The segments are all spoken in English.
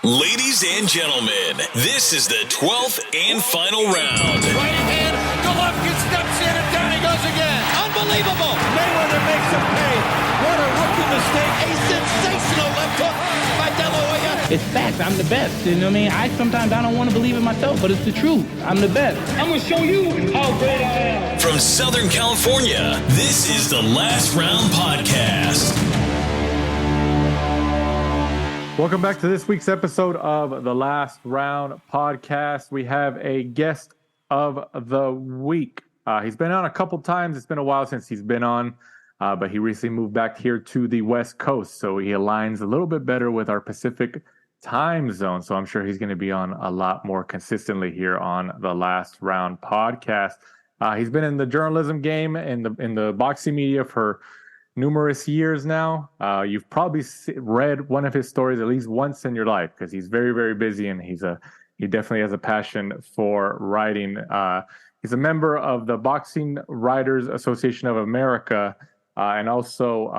Ladies and gentlemen, this is the 12th and final round. Right hand, Golovkin steps in and down he goes again. Unbelievable. Mayweather makes him pay. What a rookie mistake. A sensational left hook by De La Hoya. It's fact. I'm the best. You know what I mean? Sometimes I don't want to believe it myself, but it's the truth. I'm the best. I'm going to show you how great I am. From Southern California, this is the Last Round Podcast. Welcome back to this week's episode of the Last Round Podcast. We have a guest of the week. He's been on a couple times. It's been a while since he's been on, but he recently moved back here to the West Coast, so he aligns a little bit better with our Pacific time zone. So I'm sure he's going to be on a lot more consistently here on the Last Round Podcast. He's been in the journalism game in the boxing media for numerous years now. You've probably read one of his stories at least once in your life because he's very, very busy and he definitely has a passion for writing. He's a member of the Boxing Writers Association of America and also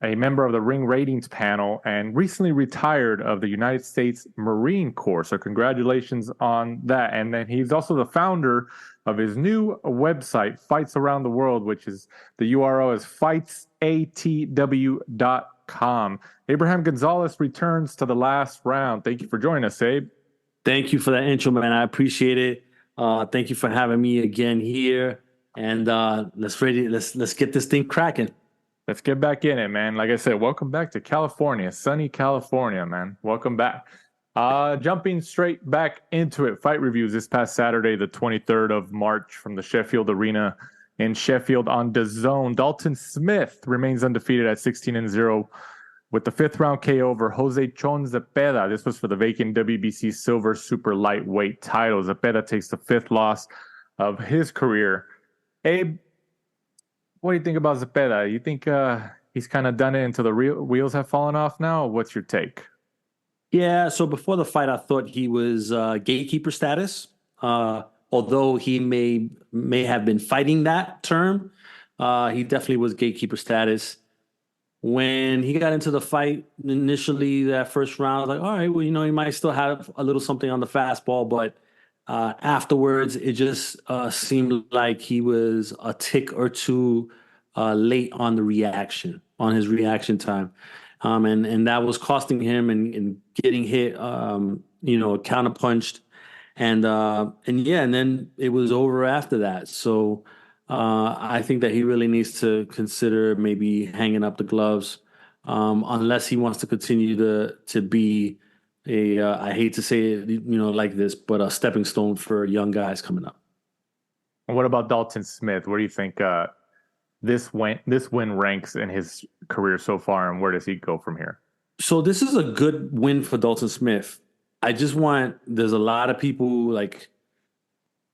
a member of the Ring Ratings panel and recently retired of the United States Marine Corps. So congratulations on that. And then he's also the founder of his new website, Fights Around the World, which is the URL is fightsatw.com. Abraham Gonzalez returns to the Last Round. Thank you for joining us, Abe. Thank you for that intro, man. I appreciate it. Thank you for having me again here. And let's get this thing cracking. Let's get back in it, man. Like I said, welcome back to California, sunny California, man. Welcome back. Jumping straight back into it, fight reviews this past Saturday, the 23rd of March from the Sheffield Arena in Sheffield on DAZN. Dalton Smith remains undefeated at 16-0 with the fifth round KO over Jose Chon Zapeda. This was for the vacant WBC silver super lightweight title. Zapeda takes the fifth loss of his career. Abe, what do you think about Zapeda? You think he's kind of done it until the wheels have fallen off now? What's your take? Yeah, so before the fight, I thought he was gatekeeper status. Although he may have been fighting that term, he definitely was gatekeeper status. When he got into the fight initially, that first round, I was like, all right, well, he might still have a little something on the fastball, but afterwards, it just seemed like he was a tick or two late on his reaction time. And that was costing him and getting hit, counterpunched. And then it was over after that. So I think that he really needs to consider maybe hanging up the gloves unless he wants to continue to be I hate to say it, like this, but a stepping stone for young guys coming up. And what about Dalton Smith? Where do you think this win ranks in his career so far, and where does he go from here? So this is a good win for Dalton Smith. There's a lot of people like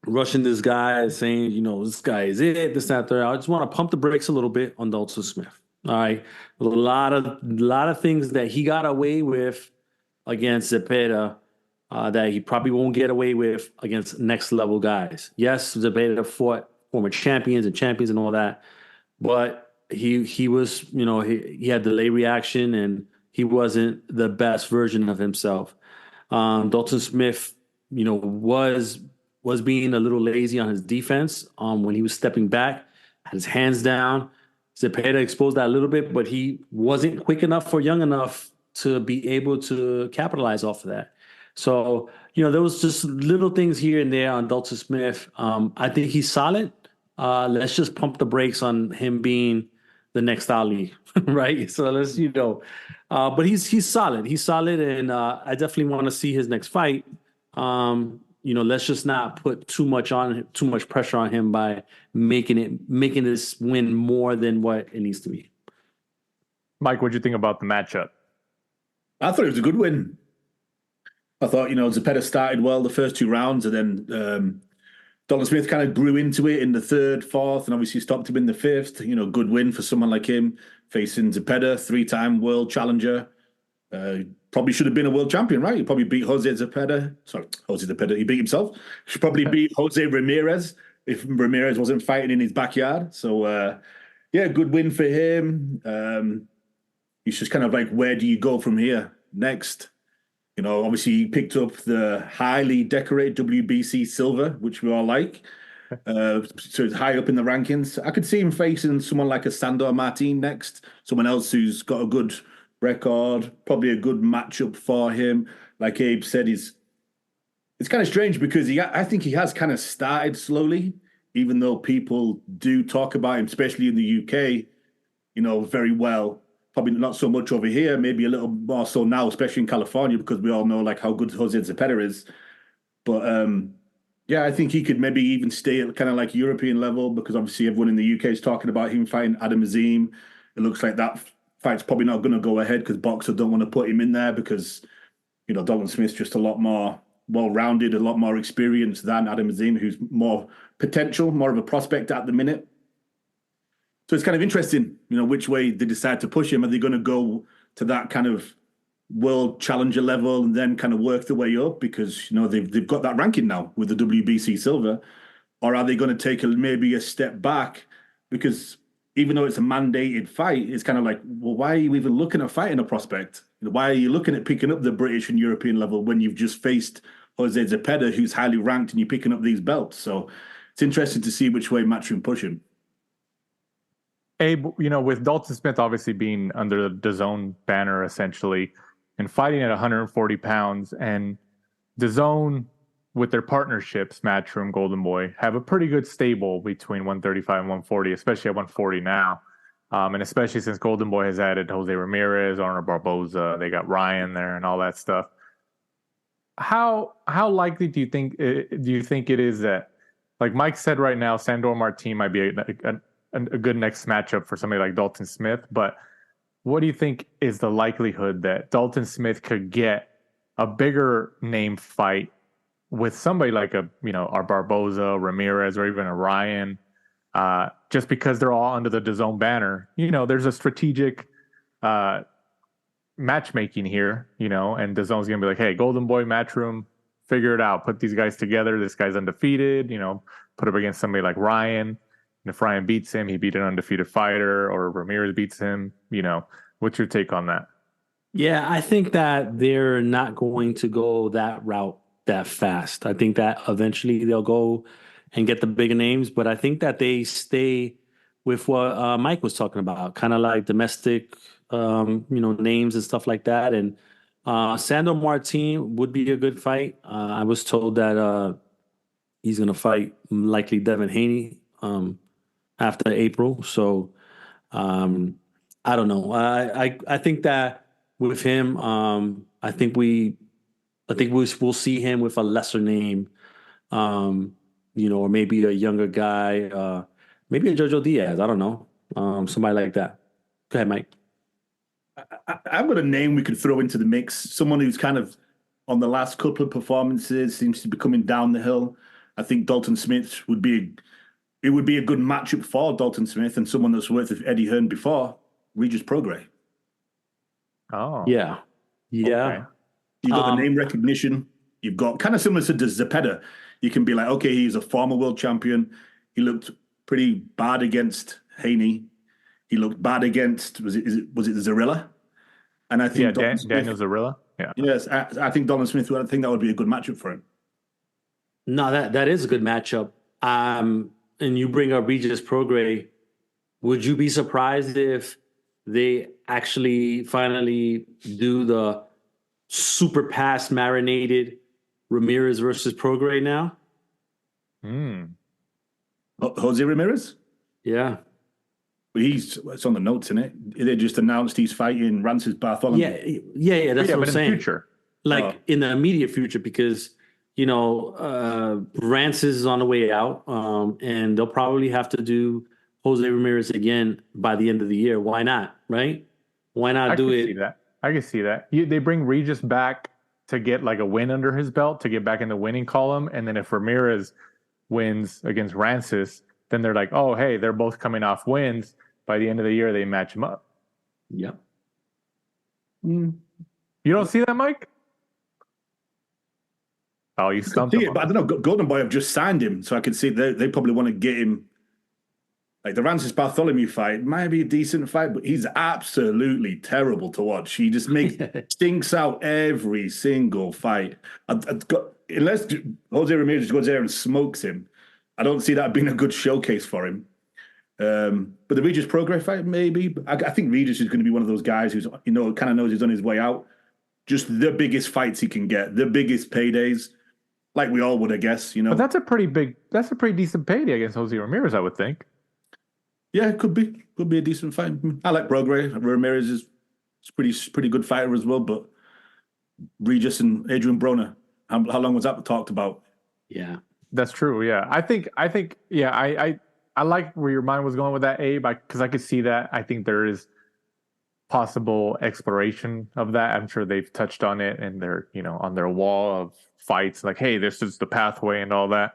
rushing this guy, saying, this guy is it, this, that, third. I just want to pump the brakes a little bit on Dalton Smith. All right. A lot of things that he got away with against Zapeda that he probably won't get away with against next level guys. Yes, Zapeda fought former champions and all that. But he was, he had delay reaction and he wasn't the best version of himself. Dalton Smith, was being a little lazy on his defense when he was stepping back, had his hands down. Zapeda exposed that a little bit, but he wasn't quick enough or young enough to be able to capitalize off of that. So, there was just little things here and there on Dalton Smith. I think he's solid. Let's just pump the brakes on him being the next Ali, right? So let's, but he's solid. He's solid, and I definitely want to see his next fight. Let's just not put too much pressure on him by making this win more than what it needs to be. Mike, what'd you think about the matchup? I thought it was a good win. I thought, Zapeda started well the first two rounds, and then Dalton Smith kind of grew into it in the third, fourth, and obviously stopped him in the fifth. Good win for someone like him facing Zapeda, three-time world challenger. Probably should have been a world champion, right? He probably beat Jose Zapeda. He beat himself. Should probably beat Jose Ramirez if Ramirez wasn't fighting in his backyard. So, good win for him. He's just kind of like, where do you go from here next? You know, obviously he picked up the highly decorated WBC silver, which we all like. So it's high up in the rankings. I could see him facing someone like a Sandor Martin next, someone else who's got a good record, probably a good matchup for him. Like Abe said, it's kind of strange because I think he has kind of started slowly, even though people do talk about him, especially in the UK, you know, very well. Probably not so much over here, maybe a little more so now, especially in California, because we all know like how good Jose Zapeda is. But yeah, I think he could maybe even stay at kind of like European level, because obviously everyone in the UK is talking about him fighting Adam Azim. It looks like that fight's probably not going to go ahead because boxers don't want to put him in there because, you know, Dalton Smith's just a lot more well-rounded, a lot more experienced than Adam Azim, who's more potential, more of a prospect at the minute. So it's kind of interesting, you know, which way they decide to push him. Are they going to go to that kind of world challenger level and then kind of work their way up because, you know, they've got that ranking now with the WBC silver? Or are they going to take maybe a step back? Because even though it's a mandated fight, it's kind of like, well, why are you even looking at fighting a prospect? Why are you looking at picking up the British and European level when you've just faced Jose Zapeda, who's highly ranked, and you're picking up these belts? So it's interesting to see which way Matchroom push him. Abe, you know, with Dalton Smith obviously being under the DAZN banner essentially and fighting at 140 pounds, and DAZN with their partnerships, Matchroom, Golden Boy, have a pretty good stable between 135 and 140, especially at 140 now. And especially since Golden Boy has added Jose Ramirez, Arnold Barboza, they got Ryan there and all that stuff. How likely do you think it is that, like Mike said right now, Sandor Martin might be a good next matchup for somebody like Dalton Smith, but what do you think is the likelihood that Dalton Smith could get a bigger name fight with somebody like our Barboza, Ramirez, or even a Ryan, just because they're all under the DAZN banner? You know, there's a strategic matchmaking here, you know, and DAZN's going to be like, hey, Golden Boy, Matchroom, figure it out. Put these guys together. This guy's undefeated, you know, put up against somebody like Ryan. And if Ryan beats him, he beat an undefeated fighter, or Ramirez beats him, you know. What's your take on that? Yeah, I think that they're not going to go that route that fast. I think that eventually they'll go and get the bigger names, but I think that they stay with what Mike was talking about, kind of like domestic, names and stuff like that. And Sandor Martin would be a good fight. I was told that he's going to fight likely Devin Haney after April. So I don't know. I think that with him, I think we'll see him with a lesser name, or maybe a younger guy, maybe a Jojo Diaz. I don't know, somebody like that. Go ahead, Mike. I've got a name we could throw into the mix. Someone who's kind of on the last couple of performances seems to be coming down the hill. I think Dalton Smith would be a good matchup for Dalton Smith and someone that's worked with Eddie Hearn before, Regis Prograis. Oh. Yeah. Okay. You've got the name recognition. You've got kind of similar to Zapeda. You can be like, okay, he's a former world champion. He looked pretty bad against Haney. He looked bad against, was it Zarilla? And I think Daniel Zarilla. Yeah. Yes, I think Dalton Smith, I think that would be a good matchup for him. No, that is a good matchup. And you bring up Regis Prograis. Would you be surprised if they actually finally do the super pass marinated Ramirez versus Prograis now? Jose Ramirez? Yeah. It's on the notes, isn't it? They just announced he's fighting Rances Bartholomew. Yeah. That's what I'm saying. In the future. In the immediate future, because Rances is on the way out, and they'll probably have to do Jose Ramirez again by the end of the year. Why not? Right? Why not do it? I can see that. They bring Regis back to get like a win under his belt to get back in the winning column, and then if Ramirez wins against Rances, then they're like, oh, hey, they're both coming off wins. By the end of the year, they match him up. Yep. You don't see that, Mike? Oh, you stumped him. But I don't know. Golden Boy have just signed him, so I can see they probably want to get him Like the Francis Bartholomew fight might be a decent fight, but he's absolutely terrible to watch. He just stinks out every single fight. Unless Jose Ramirez goes there and smokes him, I don't see that being a good showcase for him. But the Regis Prograis fight, maybe. I think Regis is going to be one of those guys who's, kind of knows he's on his way out. Just the biggest fights he can get, the biggest paydays, like we all would, I guess. But that's a pretty decent payday against Jose Ramirez, I would think. Yeah, it could be a decent fight. I like Prograis. Ramirez is pretty good fighter as well. But Regis and Adrian Broner, how long was that talked about? Yeah, that's true. Yeah, I think. Yeah, I like where your mind was going with that, Abe, because I could see that. I think there is possible exploration of that. I'm sure they've touched on it and they're, on their wall of fights, like, hey, this is the pathway and all that.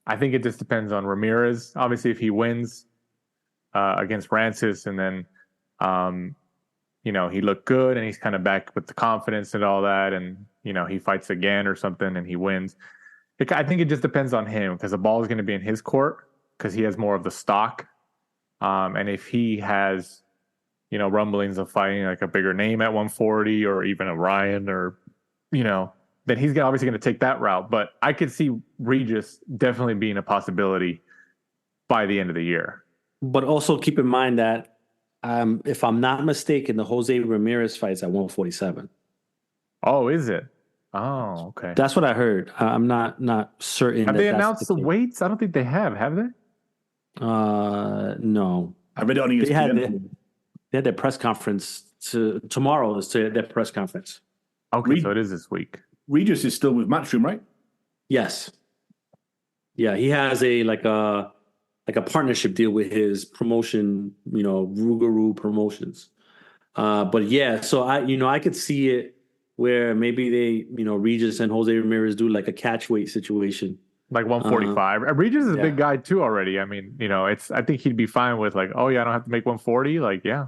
I think it just depends on Ramirez. Obviously, if he wins against Francis and then, he looked good and he's kind of back with the confidence and all that, and, he fights again or something and he wins. I think it just depends on him because the ball is going to be in his court because he has more of the stock. And if he has, rumblings of fighting like a bigger name at 140 or even a Ryan or, then he's obviously going to take that route. But I could see Regis definitely being a possibility by the end of the year. But also keep in mind that if I'm not mistaken, the Jose Ramirez fight's at 147. Oh, is it? Oh, okay. That's what I heard. I'm not certain. Have they announced the weights? I don't think they have they? No. I read it on ESPN. They had their press conference tomorrow is their press conference. Okay, so it is this week. Regis is still with Matchroom, right? Yes. Yeah, he has a partnership deal with his promotion, Rougarou Promotions. But yeah, so I could see it where maybe they, Regis and Jose Ramirez do like a catch weight situation. Like 145. Regis is a big guy too already. I mean, I think he'd be fine with like, oh yeah, I don't have to make 140. Like, yeah,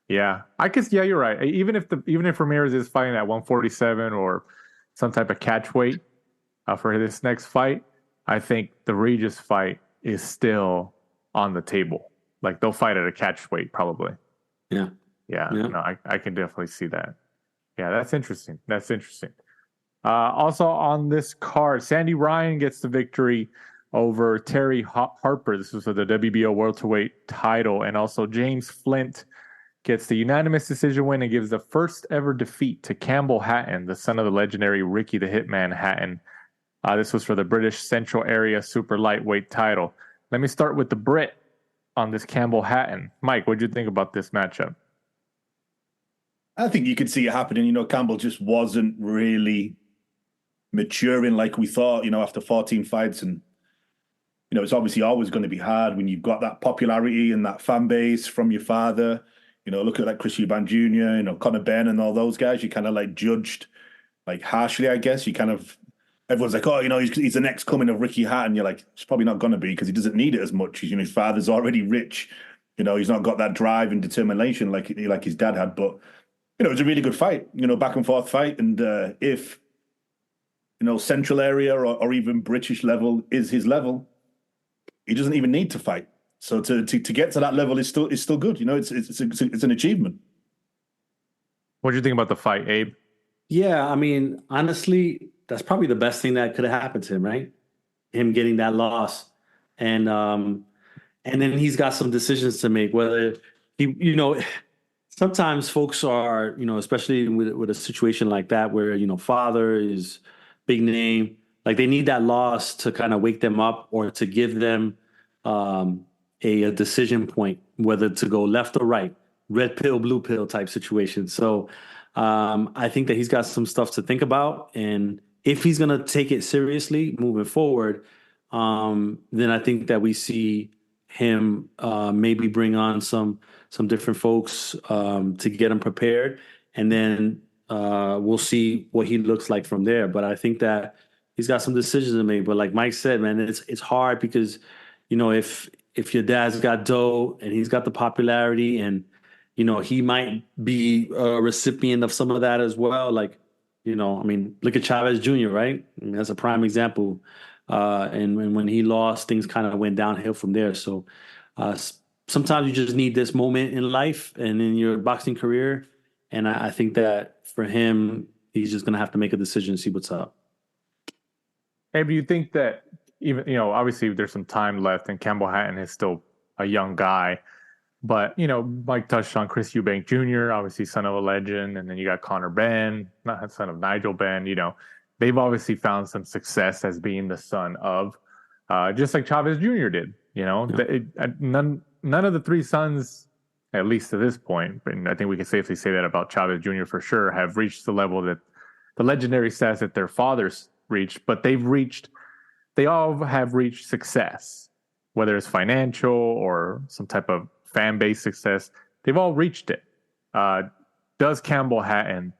you're right. Even if Ramirez is fighting at 147 or some type of catch weight for this next fight, I think the Regis fight is still on the table. Like they'll fight at a catch weight probably. Yeah. No, I can definitely see that. Yeah, that's interesting. Also on this card, Sandy Ryan gets the victory over Terry Harper. This was for the WBO welterweight title. And also James Flint gets the unanimous decision win and gives the first ever defeat to Campbell Hatton, the son of the legendary Ricky the Hitman Hatton. This was for the British Central Area Super Lightweight title. Let me start with the Brit on this Campbell Hatton. Mike, what did you think about this matchup? I think you could see it happening. Campbell just wasn't really maturing like we thought, after 14 fights. And, it's obviously always going to be hard when you've got that popularity and that fan base from your father. Look at like Chris Eubank Jr., Conor Benn and all those guys. You kind of like judged like harshly, I guess. Everyone's like, oh, he's the next coming of Ricky Hatton. You're like, it's probably not going to be because he doesn't need it as much. His father's already rich. He's not got that drive and determination like his dad had. But, it was a really good fight, back and forth fight. And if, Central Area or even British level is his level, he doesn't even need to fight. So to get to that level is still good. It's an achievement. What do you think about the fight, Abe? Yeah, I mean, honestly, that's probably the best thing that could have happened to him, right? Him getting that loss. And then he's got some decisions to make, whether he, sometimes folks are, especially with a situation like that where, father is big name, like they need that loss to kind of wake them up or to give them a decision point, whether to go left or right, red pill, blue pill type situation. So I think that he's got some stuff to think about. And if he's going to take it seriously moving forward, then I think that we see him maybe bring on some different folks to get him prepared. And then we'll see what he looks like from there. But I think that he's got some decisions to make. But like Mike said, man, it's hard because, if your dad's got dough and he's got the popularity and, he might be a recipient of some of that as well. Like, look at Chavez Jr., right? I mean, that's a prime example. And when he lost, things kind of went downhill from there. So sometimes you just need this moment in life and in your boxing career. And I think that for him, he's just going to have to make a decision and see what's up. Hey, do you think that even, obviously there's some time left and Campbell Hatton is still a young guy, but, Mike touched on Chris Eubank Jr., obviously son of a legend. And then you got Conor Benn, not son of Nigel Benn, they've obviously found some success as being the son of, just like Chavez Jr. did, none of the three sons, at least to this point, and I think we can safely say that about Chavez Jr. for sure, have reached the level that the legendary status that their fathers reached, but they all have reached success, whether it's financial or some type of fan base success. They've all reached it. Does Campbell Hatton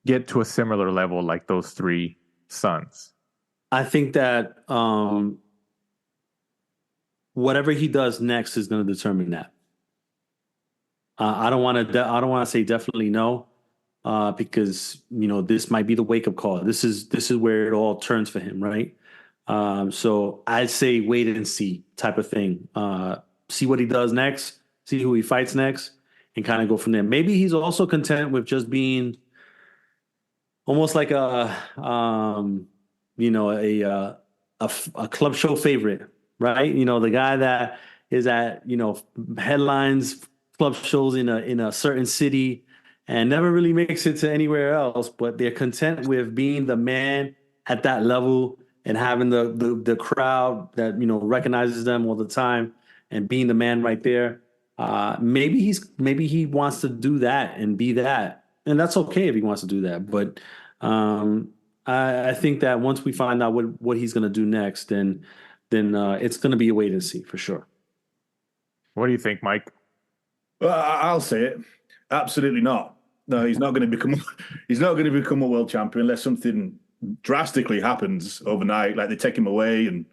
get to a similar level like those three sons? I think that whatever he does next is going to determine that. I don't want to say definitely no, because this might be the wake up call. This is where it all turns for him, right? So I'd say wait and see type of thing. See what he does next, see who he fights next, and kind of go from there. Maybe he's also content with just being almost like a club show favorite, right? The guy that is at headlines, club shows in a certain city and never really makes it to anywhere else, but they're content with being the man at that level and having the crowd that recognizes them all the time and being the man right there. Maybe he wants to do that and be that, and that's okay if he wants to do that. But I think that once we find out what he's going to do next, then it's going to be a wait and see for sure. What do you think, Mike? Well, I'll say it. Absolutely not. No, he's not going to become. He's not going to become a world champion unless something drastically happens overnight, like they take him away and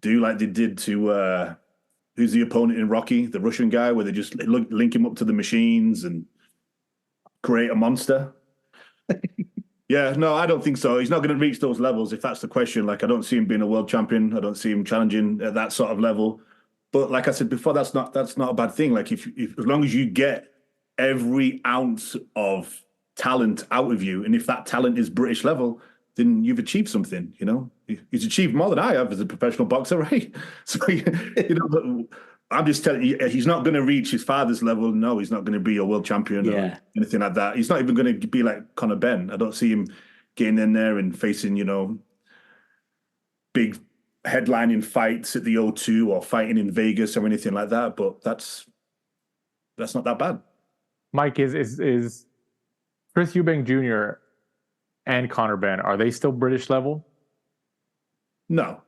do like they did to who's the opponent in Rocky, the Russian guy, where they just link him up to the machines and create a monster. Yeah, no, I don't think so. He's not going to reach those levels if that's the question. Like, I don't see him being a world champion. I don't see him challenging at that sort of level. But like I said before, that's not a bad thing. Like if as long as you get every ounce of talent out of you, and if that talent is British level, then you've achieved something. He's achieved more than I have as a professional boxer, right? So but I'm just telling you, he's not going to reach his father's level. No, he's not going to be a world champion or anything like that. He's not even going to be like Conor Benn. I don't see him getting in there and facing big headlining fights at the O2 or fighting in Vegas or anything like that. But that's not that bad. Mike, is Chris Eubank Jr. and Conor Benn, are they still British level? No.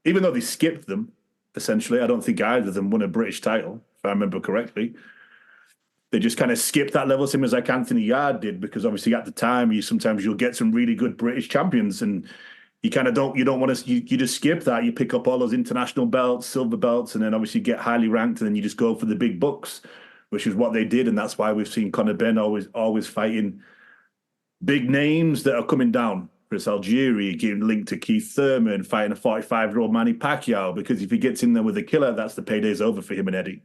Even though they skipped them, essentially, I don't think either of them won a British title, if I remember correctly. They just kind of skipped that level, same as like Anthony Yarde did, because obviously at the time, you'll get some really good British champions, and you kind of don't want to, you just skip that. You pick up all those international belts, silver belts, and then obviously get highly ranked, and then you just go for the big bucks, which is what they did. And that's why we've seen Conor Benn always fighting big names that are coming down. Chris Algieri getting linked to Keith Thurman, fighting a 45-year-old Manny Pacquiao, because if he gets in there with a killer, that's the payday's over for him and Eddie.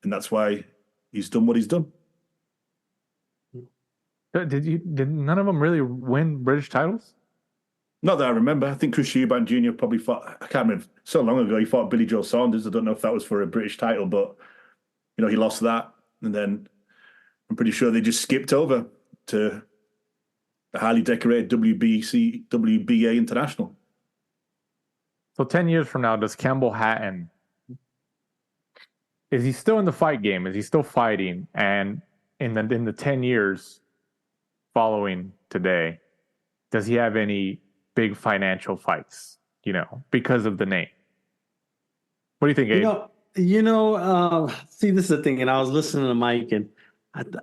And that's why he's done what he's done. Did none of them really win British titles? Not that I remember. I think Chris Eubank Jr. probably fought, I can't remember, so long ago, he fought Billy Joe Saunders. I don't know if that was for a British title, but, he lost that. And then I'm pretty sure they just skipped over to the highly decorated WBA International. So 10 years from now, does Campbell Hatton, is he still in the fight game? Is he still fighting? And in the 10 years following today, does he have any big financial fights, because of the name? What do you think, Abe? See, this is the thing, and I was listening to Mike, and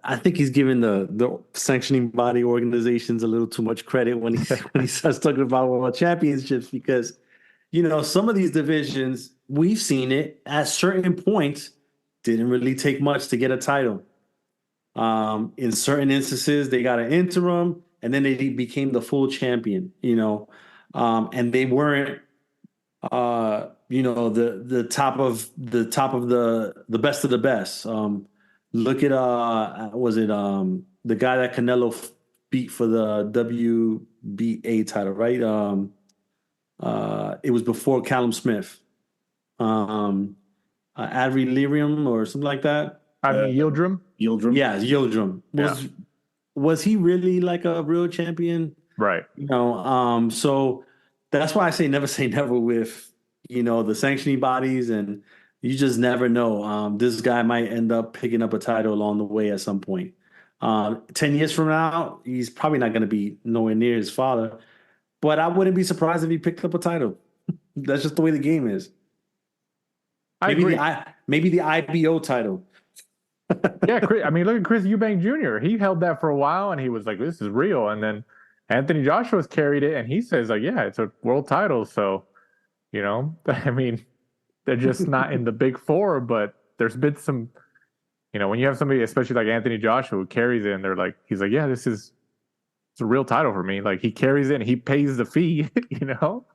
I think he's giving the sanctioning body organizations a little too much credit when he starts talking about world championships, because, some of these divisions, we've seen it at certain points, didn't really take much to get a title. In certain instances, they got an interim, and then they became the full champion. and they weren't, the top of the best of the best. Look at the guy that Canelo beat for the WBA title, right? It was before Callum Smith. Adri Lyrium or something like that. Yildirim? Yildirim. Yeah, Yildirim. Was he really like a real champion? Right. So that's why I say never with, the sanctioning bodies, and you just never know. This guy might end up picking up a title along the way at some point. 10 years from now, he's probably not going to be nowhere near his father, but I wouldn't be surprised if he picked up a title. That's just the way the game is. Maybe the IBO title. Yeah, look at Chris Eubank Jr. He held that for a while, and he was like, "This is real." And then Anthony Joshua's carried it, and he says, like, "Yeah, it's a world title." So, they're just not in the big four, but there's been some, when you have somebody, especially like Anthony Joshua, who carries it, and he's like, "Yeah, it's a real title for me." Like, he carries it, and he pays the fee.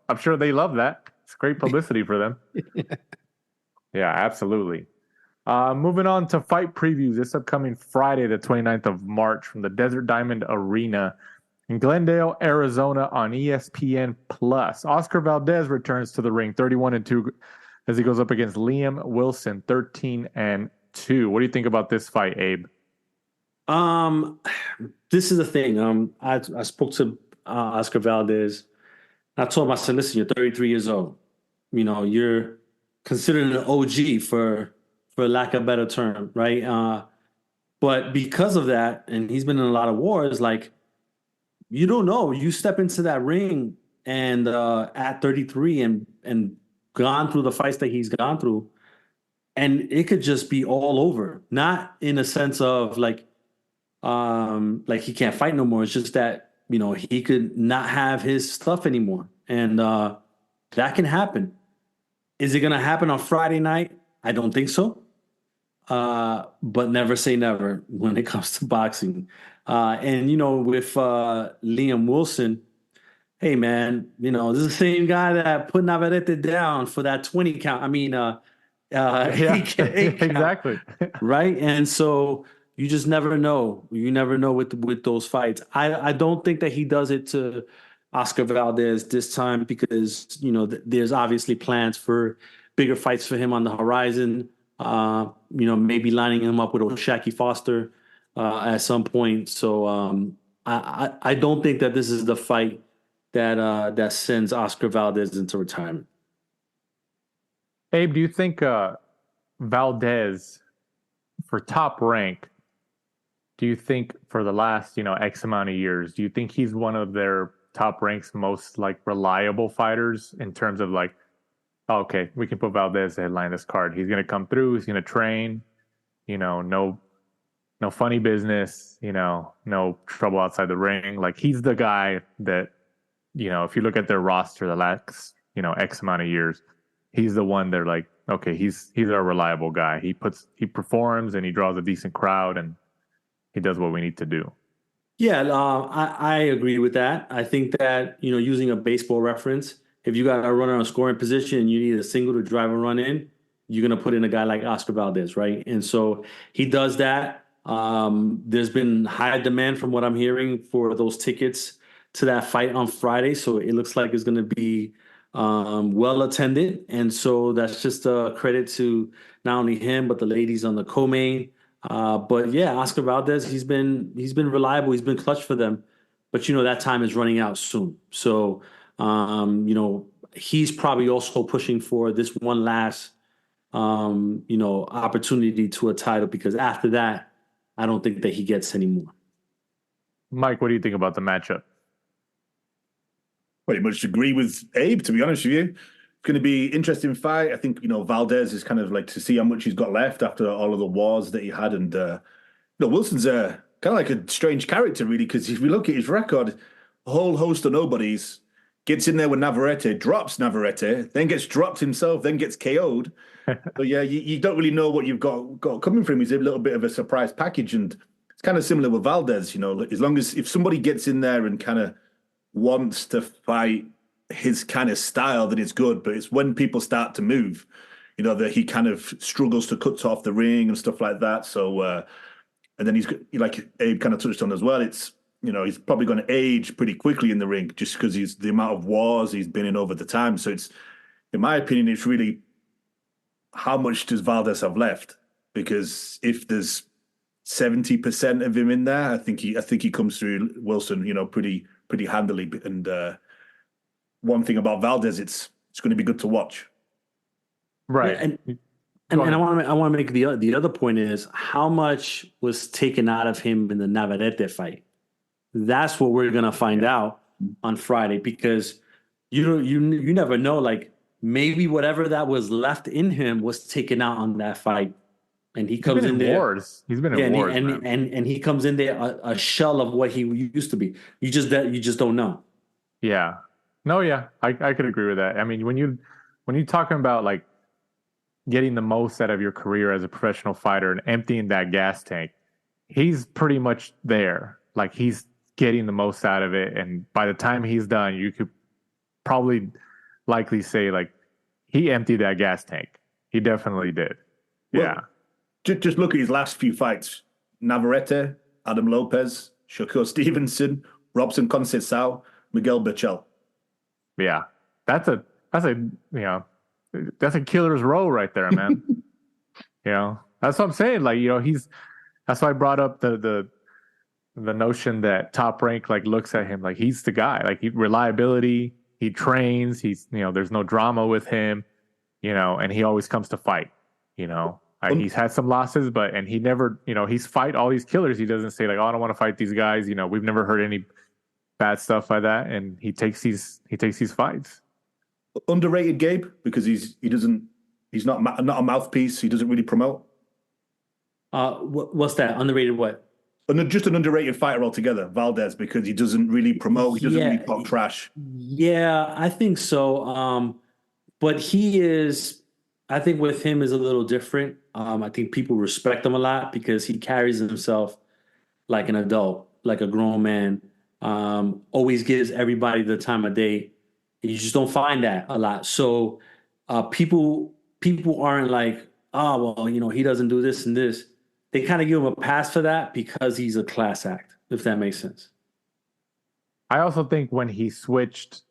I'm sure they love that. It's great publicity for them. Yeah, absolutely. Moving on to fight previews this upcoming Friday, the 29th of March, from the Desert Diamond Arena in Glendale, Arizona on ESPN+. Oscar Valdez returns to the ring, 31-2, as he goes up against Liam Wilson, 13-2. What do you think about this fight, Abe? This is the thing. I spoke to Oscar Valdez. I told him, I said, "Listen, you're 33 years old. You're considered an OG for lack of a better term, right? But because of that, and he's been in a lot of wars, like, you don't know. You step into that ring and at 33 and gone through the fights that he's gone through, and it could just be all over. Not in a sense of like he can't fight no more. It's just that, he could not have his stuff anymore. And that can happen. Is it going to happen on Friday night? I don't think so. But never say never when it comes to boxing. And with Liam Wilson, hey man, this is the same guy that put Navarrete down for that 20 count. Exactly. Right? And so you just never know. You never know with those fights. I don't think that he does it to Oscar Valdez this time because, there's obviously plans for bigger fights for him on the horizon. Maybe lining him up with O'Shaquie Foster at some point. So I don't think that this is the fight that sends Oscar Valdez into retirement. Abe, do you think Valdez, for top rank, do you think for the last, X amount of years, do you think he's one of their top ranks most like reliable fighters in terms of like, oh, okay, we can put Valdez to headline this card. He's going to come through. He's going to train, no funny business, no trouble outside the ring. Like, he's the guy that, if you look at their roster the last, X amount of years, he's the one they're like, okay, he's our reliable guy. He performs and he draws a decent crowd and he does what we need to do. Yeah, I agree with that. I think that, using a baseball reference, if you got a runner on scoring position and you need a single to drive a run in, you're going to put in a guy like Oscar Valdez, right? And so he does that. There's been high demand from what I'm hearing for those tickets to that fight on Friday. So it looks like it's going to be well attended. And so that's just a credit to not only him, but the ladies on the co-main. But yeah, Oscar Valdez, he's been reliable. He's been clutch for them. But, that time is running out soon. So, he's probably also pushing for this one last, opportunity to a title, because after that, I don't think that he gets any more. Mike, what do you think about the matchup? Pretty much agree with Abe, to be honest with you. It's going to be an interesting fight. I think, Valdez is kind of like to see how much he's got left after all of the wars that he had. And, Wilson's kind of like a strange character, really, because if we look at his record, a whole host of nobodies, gets in there with Navarrete, drops Navarrete, then gets dropped himself, then gets KO'd. So, yeah, you don't really know what you've got coming from him. He's a little bit of a surprise package. And it's kind of similar with Valdez, as long as if somebody gets in there and kind of wants to fight his kind of style that it's good, but it's when people start to move, that he kind of struggles to cut off the ring and stuff like that. So, and then he's like Abe kind of touched on as well. It's he's probably going to age pretty quickly in the ring just because he's the amount of wars he's been in over the time. So it's, in my opinion, it's really how much does Valdez have left? Because if there's 70% of him in there, I think he comes through Wilson, pretty handily. And one thing about Valdez, it's going to be good to watch. Right. And I want to make the other point is how much was taken out of him in the Navarrete fight. That's what we're gonna find out on Friday, because you never know. Like, maybe whatever that was left in him was taken out on that fight, and he comes in there. Wars. He's been in wars, and he comes in there a shell of what he used to be. You just don't know. Yeah. No. Yeah. I could agree with that. I mean, when you're talking about like getting the most out of your career as a professional fighter and emptying that gas tank, he's pretty much there. Like, he's getting the most out of it, and by the time he's done, you could probably likely say like he emptied that gas tank. He definitely did. Yeah. Just look at his last few fights: Navarrete, Adam Lopez, Shakur Stevenson, Robson Conceição, Miguel Berchel. Yeah, that's a that's a killer's row right there, man. That's what I'm saying. Like, that's why I brought up the notion that Top Rank like looks at him like he's the guy. Like, reliability, he trains, he's there's no drama with him, and he always comes to fight. He's had some losses, and he never, he's fight all these killers. He doesn't say like, oh, I don't want to fight these guys. We've never heard any bad stuff like that, and he takes these fights. Underrated Gabe, because he's not a mouthpiece. He doesn't really promote. What's that? Underrated what? Just an underrated fighter altogether, Valdez, because he doesn't really promote. He doesn't really talk trash. Yeah, I think so. But he is, I think with him is a little different. I think people respect him a lot because he carries himself like an adult, like a grown man. Always gives everybody the time of day. You just don't find that a lot. So people aren't like, oh, well, he doesn't do this and this. They kind of give him a pass for that because he's a class act, if that makes sense. I also think when he switched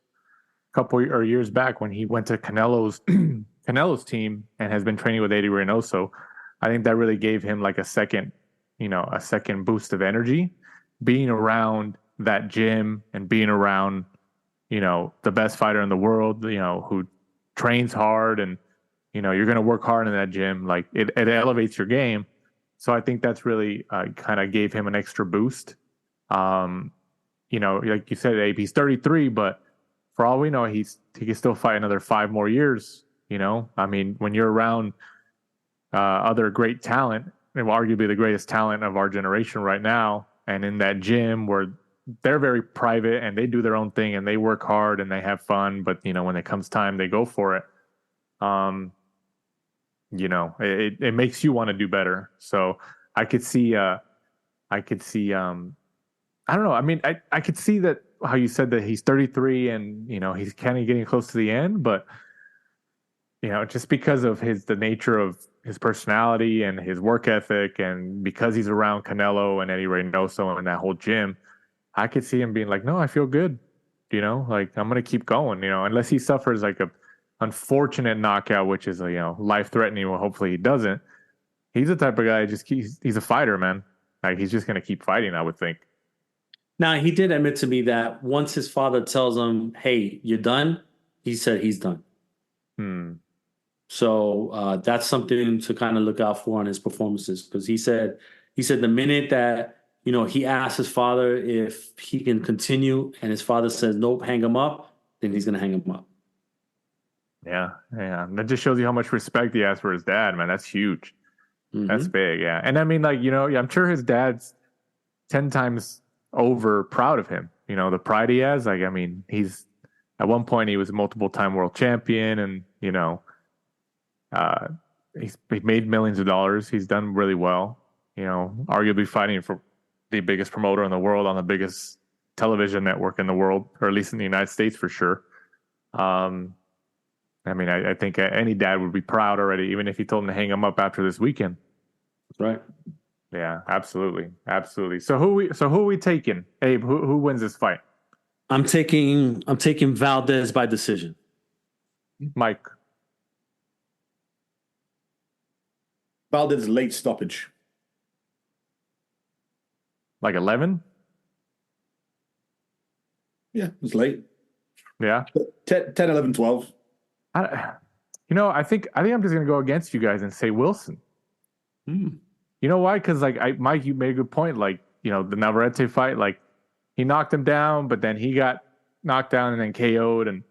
a couple or years back, when he went to Canelo's team and has been training with Eddie Reynoso, I think that really gave him like a second boost of energy, being around that gym and being around, the best fighter in the world, who trains hard, and, you're going to work hard in that gym. Like, it elevates your game. So I think that's really kind of gave him an extra boost. Like you said, Abe, he's 33, but for all we know, he can still fight another 5 more years. I mean, when you're around other great talent, and arguably the greatest talent of our generation right now, and in that gym where they're very private and they do their own thing and they work hard and they have fun, but when it comes time, they go for it. It makes you want to do better. So I could see, I don't know. I mean, I could see that how you said that he's 33 and, he's kind of getting close to the end, but, just because of the nature of his personality and his work ethic, and because he's around Canelo and Eddie Reynoso and that whole gym, I could see him being like, no, I feel good. Like, I'm going to keep going, unless he suffers like a unfortunate knockout, which is life-threatening. Well, hopefully he doesn't. He's the type of guy he's a fighter, man. Like, he's just going to keep fighting, I would think. Now, he did admit to me that once his father tells him, hey, you're done, he said he's done. So that's something to kind of look out for on his performances, because he said the minute that he asked his father if he can continue, and his father says nope, hang him up, then he's going to hang him up. Yeah. That just shows you how much respect he has for his dad, man. That's huge. Mm-hmm. That's big, yeah. And I mean, like, I'm sure his dad's 10 times over proud of him. The pride he has. Like, I mean, he's at one point he was a multiple-time world champion, and he's made millions of dollars. He's done really well. Arguably fighting for the biggest promoter in the world on the biggest television network in the world, or at least in the United States for sure. I mean, I think any dad would be proud already, even if he told him to hang him up after this weekend. That's right. Yeah, absolutely, absolutely. So who are we taking, Abe? Who wins this fight? I'm taking Valdez by decision. Mike. Valdez late stoppage. Like 11? Yeah, it was late. Yeah. 10, 11, 12. I think I'm just gonna go against you guys and say Wilson. You know why? Because Mike, you made a good point. Like, the Navarrete fight, like he knocked him down, but then he got knocked down and then KO'd, and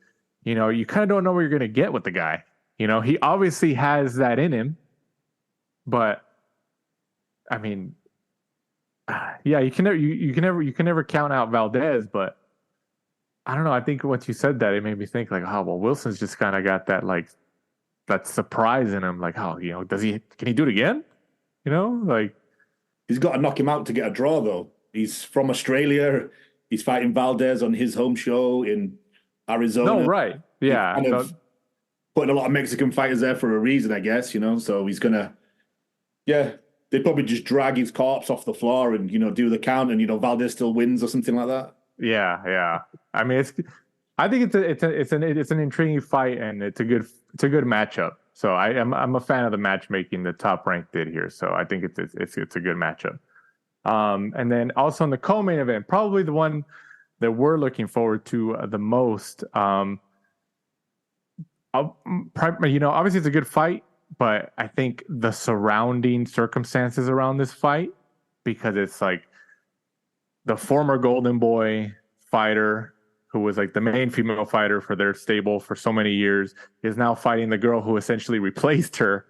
you kind of don't know what you're gonna get with the guy. He obviously has that in him, but I mean, yeah, you can never count out Valdez, but I don't know. I think once you said that, it made me think like, oh well, Wilson's just kind of got that that surprise in him. Like, oh, can he do it again? Like he's got to knock him out to get a draw though. He's from Australia. He's fighting Valdez on his home show in Arizona. No, right? Yeah, kind of putting a lot of Mexican fighters there for a reason, I guess. So he's gonna, yeah. They probably just drag his corpse off the floor and do the count, and Valdez still wins or something like that. Yeah. I mean, I think it's an intriguing fight, and it's a good matchup. So I'm a fan of the matchmaking that Top Rank did here. So I think it's a good matchup. And then also in the co-main event, probably the one that we're looking forward to the most. Obviously it's a good fight, but I think the surrounding circumstances around this fight, because it's like the former Golden Boy fighter who was like the main female fighter for their stable for so many years is now fighting the girl who essentially replaced her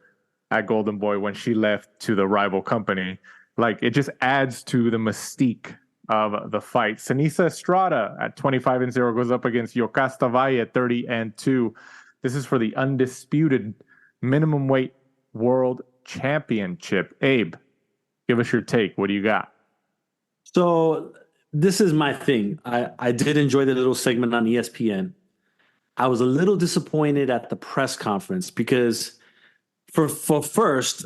at Golden Boy when she left to the rival company. Like, it just adds to the mystique of the fight. Seniesa Estrada at 25-0 goes up against Yoka Valle at 30-2. This is for the undisputed minimum weight world championship. Abe, give us your take. What do you got? So this is my thing. I did enjoy the little segment on ESPN. I was a little disappointed at the press conference because for first,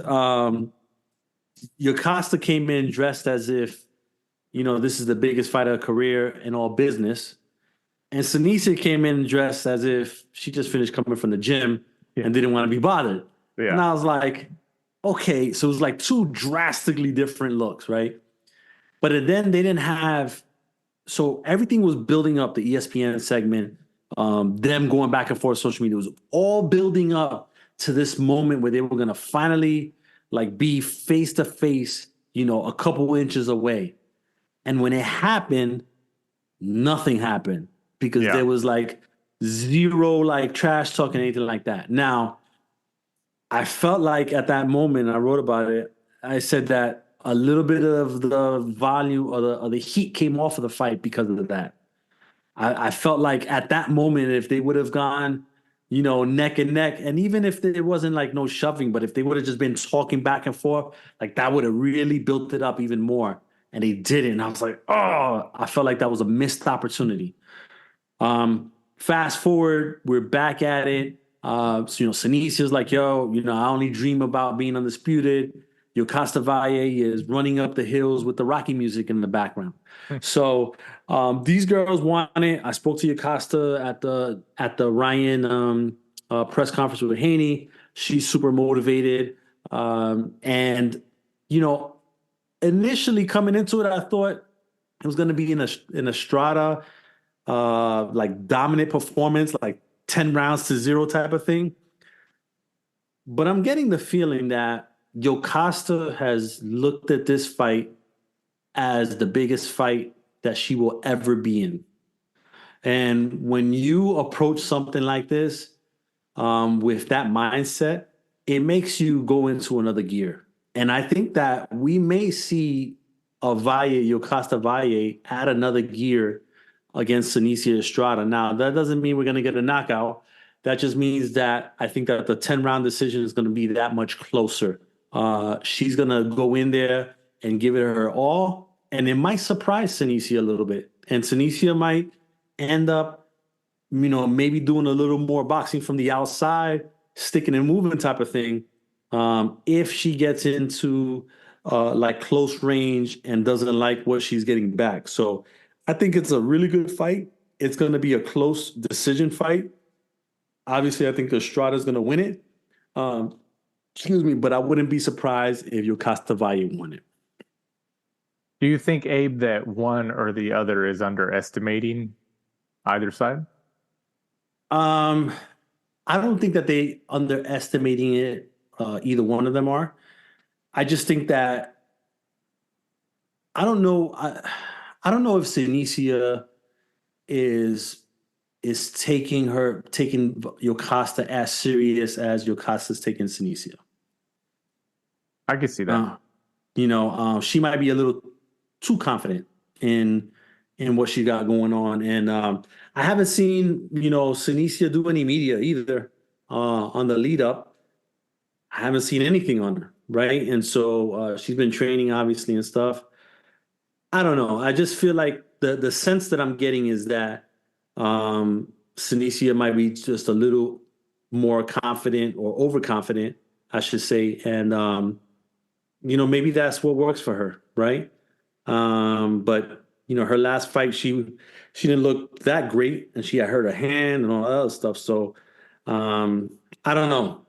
Yoka came in dressed as if, this is the biggest fight of her career in all business. And Seniesa came in dressed as if she just finished coming from the gym and didn't want to be bothered. Yeah. And I was like, okay, so it was like two drastically different looks, right? But then they didn't have, so everything was building up, the ESPN segment, them going back and forth social media, was all building up to this moment where they were going to finally be face to face, a couple inches away. And when it happened, nothing happened because there was zero trash talking, anything like that. Now, I felt like at that moment, I wrote about it, I said that a little bit of the volume or the heat came off of the fight because of that. I felt like at that moment, if they would have gone, neck and neck, and even if it wasn't no shoving, but if they would have just been talking back and forth, that would have really built it up even more. And they didn't. And I was like, oh, I felt like that was a missed opportunity. Fast forward, we're back at it. Senesa's like, yo, I only dream about being undisputed. Yoka Valle is running up the hills with the Rocky music in the background. So these girls want it. I spoke to Yoka at the Ryan press conference with Haney. She's super motivated. And initially coming into it, I thought it was going to be in a Estrada dominant performance, 10 rounds to 0 type of thing. But I'm getting the feeling that Yoka has looked at this fight as the biggest fight that she will ever be in. And when you approach something like this with that mindset, it makes you go into another gear. And I think that we may see Yoka Valle add another gear against Seniesa Estrada. Now, that doesn't mean we're going to get a knockout. That just means that I think that the 10-round decision is going to be that much closer. She's going to go in there and give it her all, and it might surprise Seniesa a little bit. And Seniesa might end up maybe doing a little more boxing from the outside, sticking and moving type of thing. If she gets into like close range and doesn't like what she's getting back. So I think it's a really good fight. It's going to be a close decision fight. Obviously, I think Estrada's going to win it. But I wouldn't be surprised if Yoka Valle won it. Do you think, Abe, that one or the other is underestimating either side? I don't think that they underestimating it. Either one of them are. I just think that I don't know. I don't know if Seniesa is taking Yoka as serious as Yoka's taking Seniesa. I can see that. She might be a little too confident in what she got going on, and I haven't seen Seniesa do any media either on the lead up. I haven't seen anything on her, right? And so she's been training, obviously, and stuff. I don't know. I just feel like the sense that I'm getting is that Seniesa might be just a little more confident or overconfident, I should say. And, maybe that's what works for her, right? But, her last fight, she didn't look that great, and she had hurt her hand and all that other stuff. So I don't know.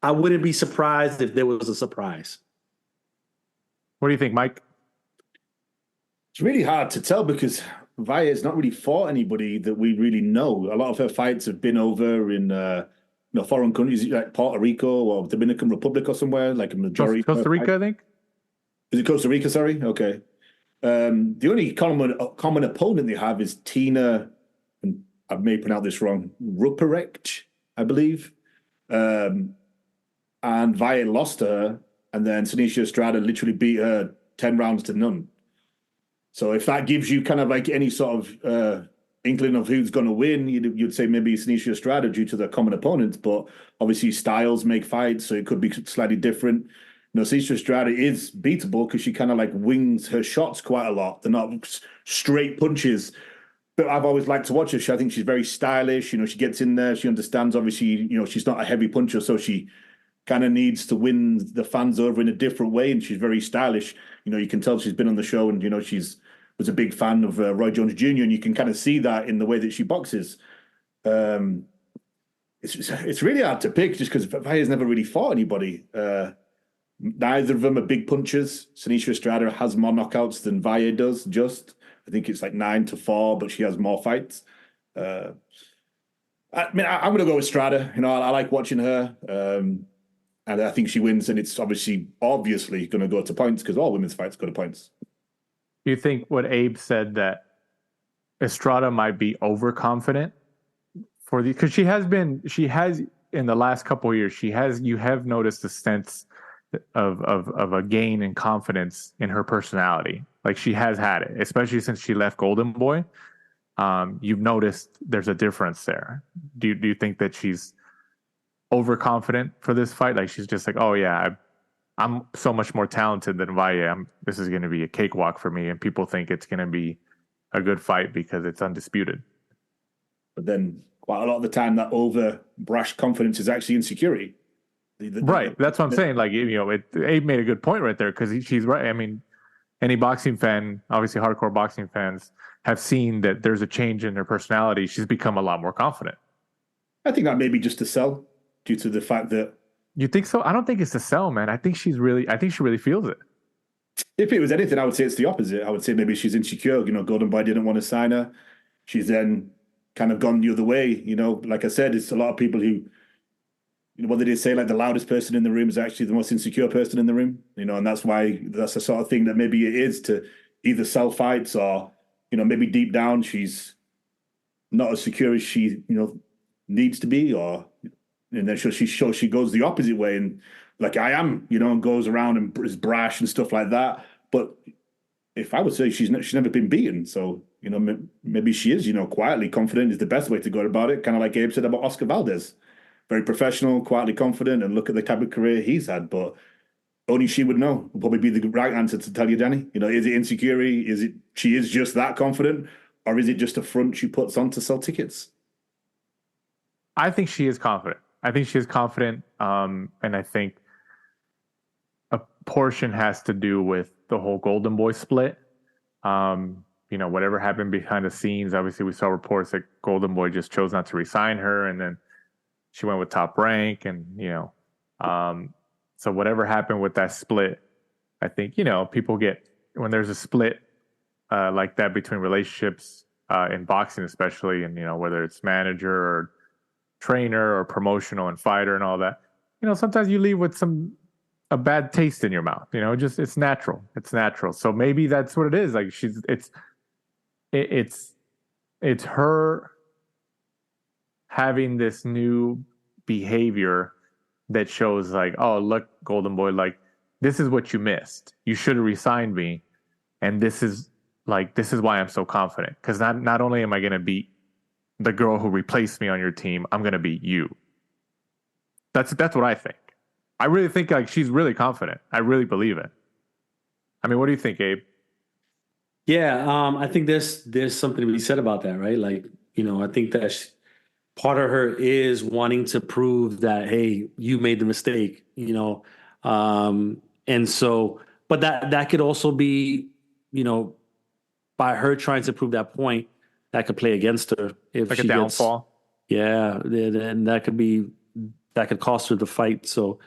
I wouldn't be surprised if there was a surprise. What do you think, Mike? It's really hard to tell because Valle's not really fought anybody that we really know. A lot of her fights have been over in foreign countries like Puerto Rico or Dominican Republic or somewhere, like a majority. Costa Rica, I think. Is it Costa Rica? Sorry. Okay. The only common opponent they have is Tina, and I may pronounce this wrong, Ruperek, I believe. And Valle lost to her, and then Seniesa Estrada literally beat her 10 rounds to none. So if that gives you kind of like any sort of inkling of who's going to win, you'd say maybe Seniesa Estrada due to the common opponents, but obviously styles make fights, so it could be slightly different. Seniesa Estrada is beatable because she kind of like wings her shots quite a lot. They're not straight punches. But I've always liked to watch her. I think she's very stylish. She gets in there. She understands, obviously, she's not a heavy puncher, so she kind of needs to win the fans over in a different way, and she's very stylish. You can tell she's been on the show, and she's was a big fan of Roy Jones Jr., and you can kind of see that in the way that she boxes. It's really hard to pick just because Valle's never really fought anybody. Neither of them are big punchers. Seniesa Estrada has more knockouts than Valle does. I think it's like 9-4, but she has more fights. I'm going to go with Estrada. I like watching her. And I think she wins, and it's obviously going to go to points because all women's fights go to points. Do you think what Abe said that Estrada might be overconfident because she has in the last couple of years, you have noticed a sense of a gain in confidence in her personality. Like she has had it, especially since she left Golden Boy. You've noticed there's a difference there. Do you think that she's overconfident for this fight? Like she's just like, oh yeah, I'm so much more talented than Valle. This is going to be a cakewalk for me, and people think it's going to be a good fight because it's undisputed. But then, quite a lot of the time, that over brash confidence is actually insecurity. Right. That's what I'm saying. Like Abe made a good point right there because she's right. I mean, any boxing fan, obviously hardcore boxing fans, have seen that there's a change in her personality. She's become a lot more confident. I think that may be just to sell due to the fact that. You think so? I don't think it's a sell, man. I think she really feels it. If it was anything, I would say it's the opposite. I would say maybe she's insecure. Golden Boy didn't want to sign her. She's then kind of gone the other way. Like I said, it's a lot of people who, what did they say? Like the loudest person in the room is actually the most insecure person in the room. And that's why that's the sort of thing that maybe it is to either sell fights or, maybe deep down she's not as secure as she, needs to be, or. And then she goes the opposite way, and like I am, and goes around and is brash and stuff like that. But if I would say she's never been beaten, so maybe she is, quietly confident is the best way to go about it. Kind of like Abe said about Oscar Valdez, very professional, quietly confident, and look at the type of career he's had. But only she would know. Would probably be the right answer to tell you, Danny. Is it insecurity? Is it she is just that confident, Or is it just a front she puts on to sell tickets? I think she is confident. And I think a portion has to do with the whole Golden Boy split. Whatever happened behind the scenes. Obviously, we saw reports that Golden Boy just chose not to resign her, and then she went with Top Rank, and so whatever happened with that split, I think people get when there's a split like that between relationships in boxing, especially, and whether it's manager or trainer or promotional and fighter and all that, sometimes you leave with a bad taste in your mouth. Just it's natural. So maybe that's what it is. Like it's her having this new behavior that shows like, oh, look, Golden Boy, like this is what you missed. You should have resigned me, and this is why I'm so confident, because not only am I going to beat the girl who replaced me on your team, I'm going to beat you. That's what I think. I really think like she's really confident. I really believe it. I mean, what do you think, Abe? Yeah, I think there's something to be said about that, right? Like, I think that part of her is wanting to prove that, hey, you made the mistake, and so, but that could also be, by her trying to prove that point, that could play against her if like she a downfall. And that could cost her the fight. So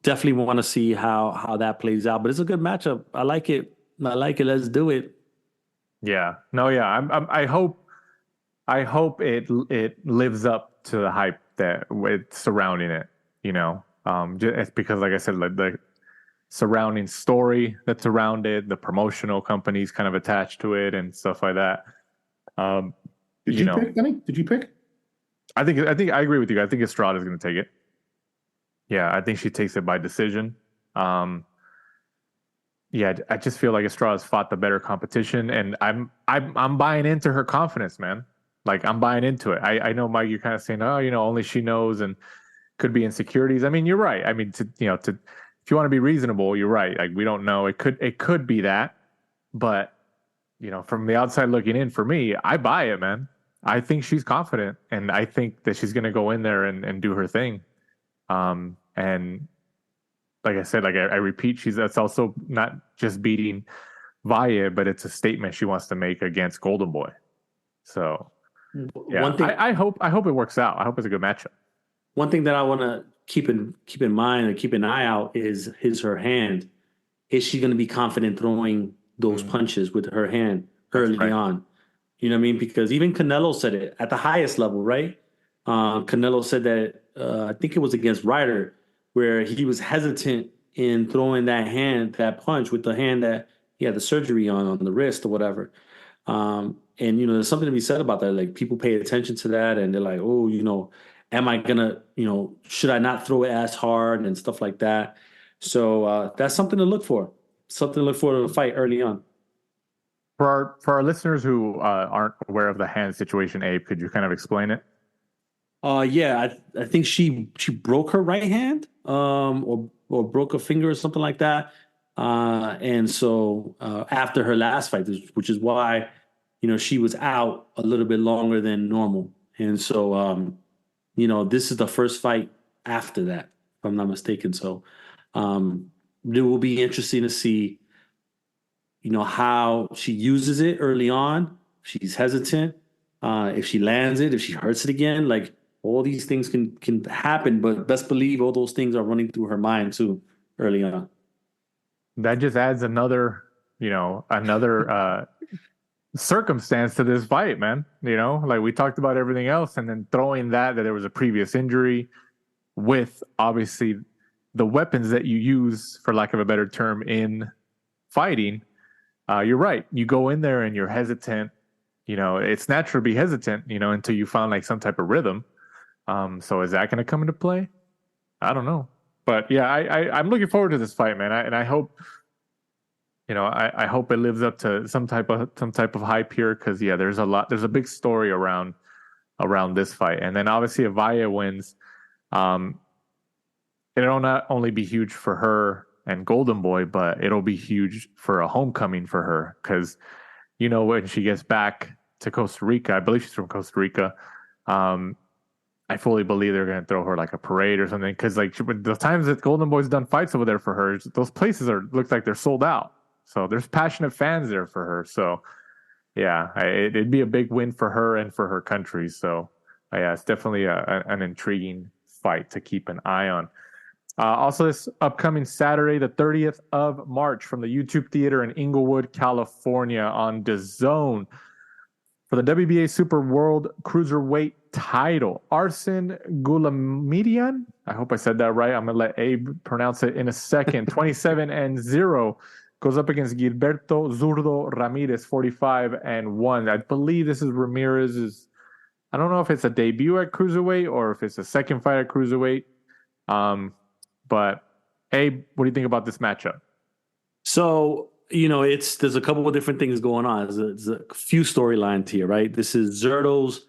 definitely want to see how that plays out. But it's a good matchup. I like it. Let's do it. Yeah. No. Yeah. I hope it lives up to the hype that it's surrounding it. Just because, like I said, like the surrounding story that's around it, the promotional companies kind of attached to it, and stuff like that. Did you pick, Danny? Did you pick? I think I agree with you. I think Estrada's going to take it. Yeah, I think she takes it by decision. I just feel like Estrada's fought the better competition, and I'm buying into her confidence, man. Like I'm buying into it. I know, Mike, you're kind of saying, oh, only she knows, and could be insecurities. I mean, you're right. I mean, if you want to be reasonable, you're right. Like we don't know. It could be that, but from the outside looking in, for me, I buy it, man. I think she's confident, and I think that she's going to go in there and do her thing. And like I said, like I repeat, that's also not just beating Valle, but it's a statement she wants to make against Golden Boy. So, yeah, one thing, I hope it works out. I hope it's a good matchup. One thing that I want to keep in mind and keep an eye out is her hand. Is she going to be confident throwing those punches with her hand early on? You know what I mean? Because even Canelo said it at the highest level, right? Canelo said that, I think it was against Ryder, where he was hesitant in throwing that punch with the hand that he had the surgery on the wrist or whatever. And, there's something to be said about that. Like people pay attention to that, and they're like, oh, am I going to, should I not throw it as hard and stuff like that? So that's something to look for. Something to look for to fight early on. For our listeners who aren't aware of the hand situation, Abe, could you kind of explain it? I think she broke her right hand, or broke a finger or something like that. And so after her last fight, which is why she was out a little bit longer than normal. And so this is the first fight after that, if I'm not mistaken. So it will be interesting to see how she uses it early on. She's hesitant. If she lands it, if she hurts it again, like all these things can happen, but best believe all those things are running through her mind too early on. That just adds another circumstance to this fight, man. Like we talked about everything else, and then throwing that there was a previous injury with obviously the weapons that you use, for lack of a better term, in fighting. You're right. You go in there and you're hesitant. It's natural to be hesitant, until you find like some type of rhythm. So is that going to come into play? I don't know. But yeah, I'm looking forward to this fight, man. I hope, I hope it lives up to some type of hype here, because there's a big story around this fight. And then obviously if Valle wins, it'll not only be huge for her and Golden Boy, but it'll be huge for a homecoming for her, because when she gets back to Costa Rica, I believe she's from Costa Rica. I fully believe they're going to throw her like a parade or something, because like the times that Golden Boy's done fights over there for her, those places look like they're sold out. So there's passionate fans there for her. So yeah, it'd be a big win for her and for her country. So yeah, it's definitely an intriguing fight to keep an eye on. Also, this upcoming Saturday, the 30th of March, from the YouTube Theater in Inglewood, California, on DAZN, for the WBA Super World Cruiserweight title, Arsen Goulamirian, I hope I said that right. I'm going to let Abe pronounce it in a second. 27-0, goes up against Gilberto Zurdo Ramirez, 45-1. I believe this is Ramirez's, I don't know if it's a debut at Cruiserweight or if it's a second fight at Cruiserweight. But Abe, what do you think about this matchup? So, there's a couple of different things going on. There's a few storylines here, right? This is Zurdo's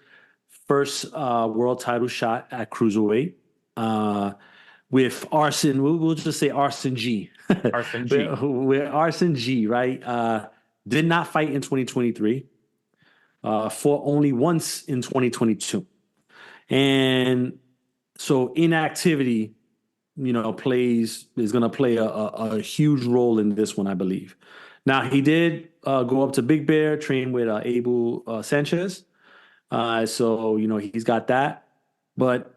first world title shot at Cruiserweight with Arsen. We'll just say Arsen G. Arsen G. With Arsen G, right? Did not fight in 2023. Fought only once in 2022. And so inactivity, is going to play a huge role in this one, I believe. Now, he did go up to Big Bear, train with Abel Sanchez. So, he's got that. But,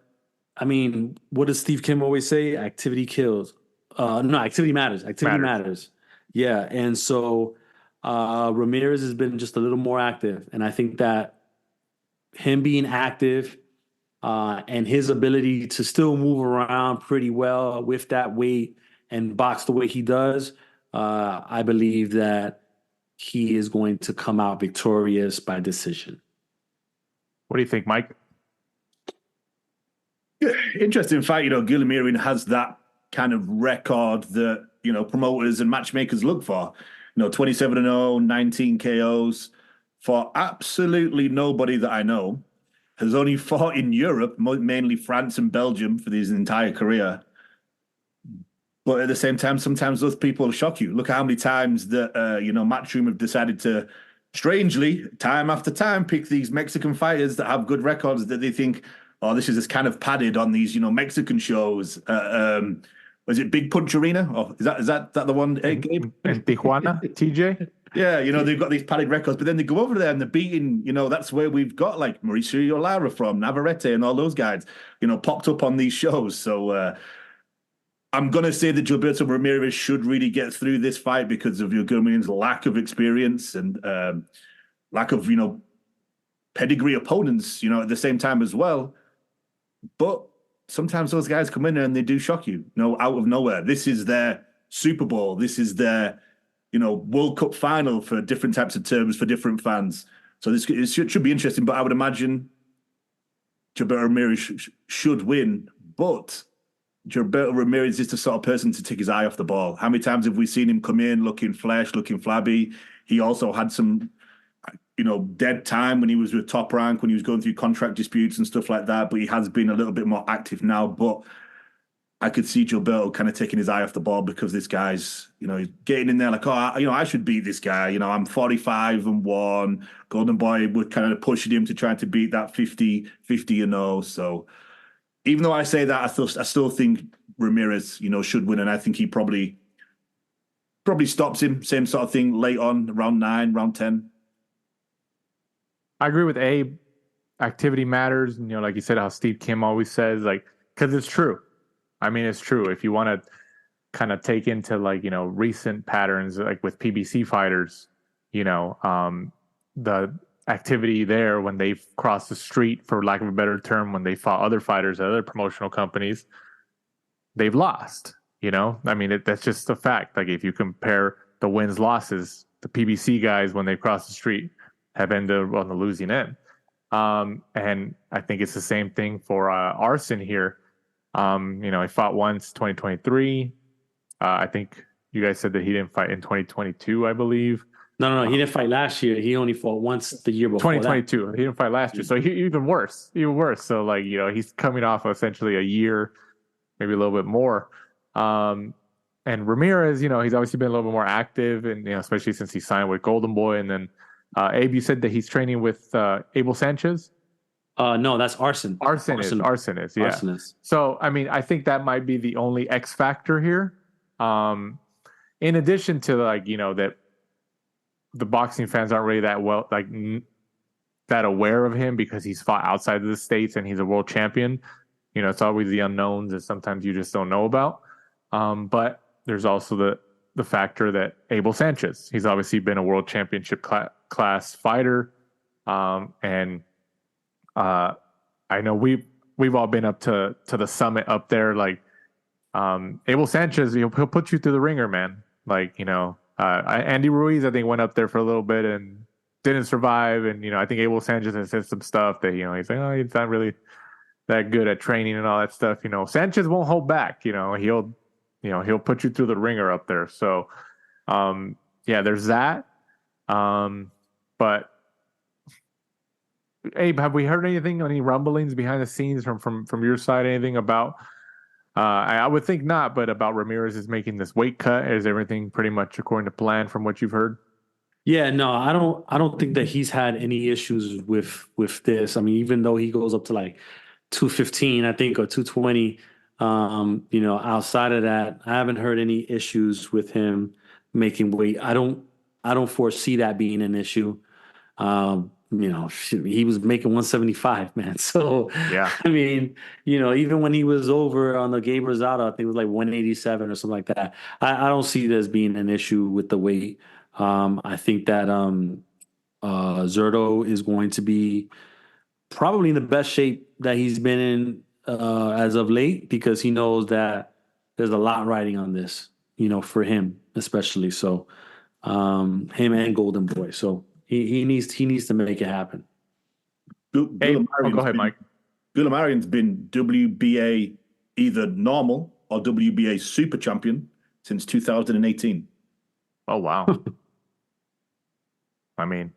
I mean, what does Steve Kim always say? Activity kills. No, activity matters. Activity matters. Yeah. And so Ramirez has been just a little more active. And I think that him being active and his ability to still move around pretty well with that weight and box the way he does, I believe that he is going to come out victorious by decision. What do you think, Mike? Interesting fight. Goulamirian has that kind of record that, promoters and matchmakers look for. 27-0, 19 KOs for absolutely nobody that I know. Has only fought in Europe, mainly France and Belgium, for his entire career. But at the same time, sometimes those people shock you. Look at how many times that, Matchroom have decided to, strangely, time after time, pick these Mexican fighters that have good records that they think, oh, this is just kind of padded on these, Mexican shows. Was it Big Punch Arena? Or is that the one, Gabe? In Tijuana, TJ? Yeah, they've got these padded records, but then they go over there and they're beating, that's where we've got like Mauricio Lara from, Navarrete and all those guys, popped up on these shows. So I'm going to say that Gilberto Ramirez should really get through this fight because of Goulamirian's lack of experience and lack of, pedigree opponents, at the same time as well. But sometimes those guys come in there and they do shock you, out of nowhere. This is their Super Bowl. This is their World Cup final for different types of terms for different fans. So it should be interesting, but I would imagine Gilberto Ramirez should win. But Gilberto Ramirez is the sort of person to take his eye off the ball. How many times have we seen him come in looking fresh, looking flabby? He also had some, dead time when he was with Top Rank, when he was going through contract disputes and stuff like that, but he has been a little bit more active now. But I could see Gilberto kind of taking his eye off the ball because this guy's, he's getting in there like, I should beat this guy. I'm 45-1. Golden Boy would kind of pushing him to try to beat that 50-0. So even though I say that, I still think Ramirez, should win, and I think he probably stops him. Same sort of thing late on, round 9, round 10. I agree with Abe. Activity matters. Like you said, how Steve Kim always says, because it's true. I mean, it's true. If you want to kind of take into recent patterns, like with PBC fighters, the activity there when they've crossed the street, for lack of a better term, when they fought other fighters at other promotional companies, they've lost. I mean, that's just a fact. Like if you compare the wins, losses, the PBC guys, when they cross the street, have ended on the losing end. And I think it's the same thing for Arsen here. He fought once, 2023. I think you guys said that he didn't fight in 2022, I believe. No, he didn't fight last year. He only fought once the year before 2022. He didn't fight last year. So even worse. So he's coming off essentially a year, maybe a little bit more. And Ramirez, he's obviously been a little bit more active, and especially since he signed with Golden Boy, and then Abe, you said that he's training with Abel Sanchez? No, that's Arsen. Arsen is, yeah. Arsen is. So, I mean, I think that might be the only X factor here. In addition to, like, you know, that the boxing fans aren't really that aware of him because he's fought outside of the States and he's a world champion. You know, it's always the unknowns that sometimes you just don't know about. But there's also the factor that Abel Sanchez, he's obviously been a world championship class fighter. And I know we've all been up to the summit up there. Like, Abel Sanchez, he'll put you through the ringer, man. Like, you know, Andy Ruiz, I think, went up there for a little bit and didn't survive. And, you know, I think Abel Sanchez has said some stuff that, you know, he's like, oh, he's not really that good at training and all that stuff. You know, Sanchez won't hold back. You know, he'll put you through the ringer up there. So, yeah, there's that. But Abe, have we heard anything, any rumblings behind the scenes from your side? Anything about? I would think not, but about Ramirez is making this weight cut. Is everything pretty much according to plan from what you've heard? Yeah, no, I don't think that he's had any issues with this. I mean, even though he goes up to like 215, I think, or 220, you know, outside of that, I haven't heard any issues with him making weight. I don't foresee that being an issue. You know, he was making 175, man. So, yeah, I mean, you know, even when he was over on the Gabe Rosado, I think it was like 187 or something like that. I don't see it as being an issue with the weight. I think that Zurdo is going to be probably in the best shape that he's been in as of late, because he knows that there's a lot riding on this, you know, for him especially. So, him and Golden Boy. So he needs to make it happen. Go ahead, Mike. Goulamirian's been WBA either normal or WBA super champion since 2018. Oh, wow. I mean,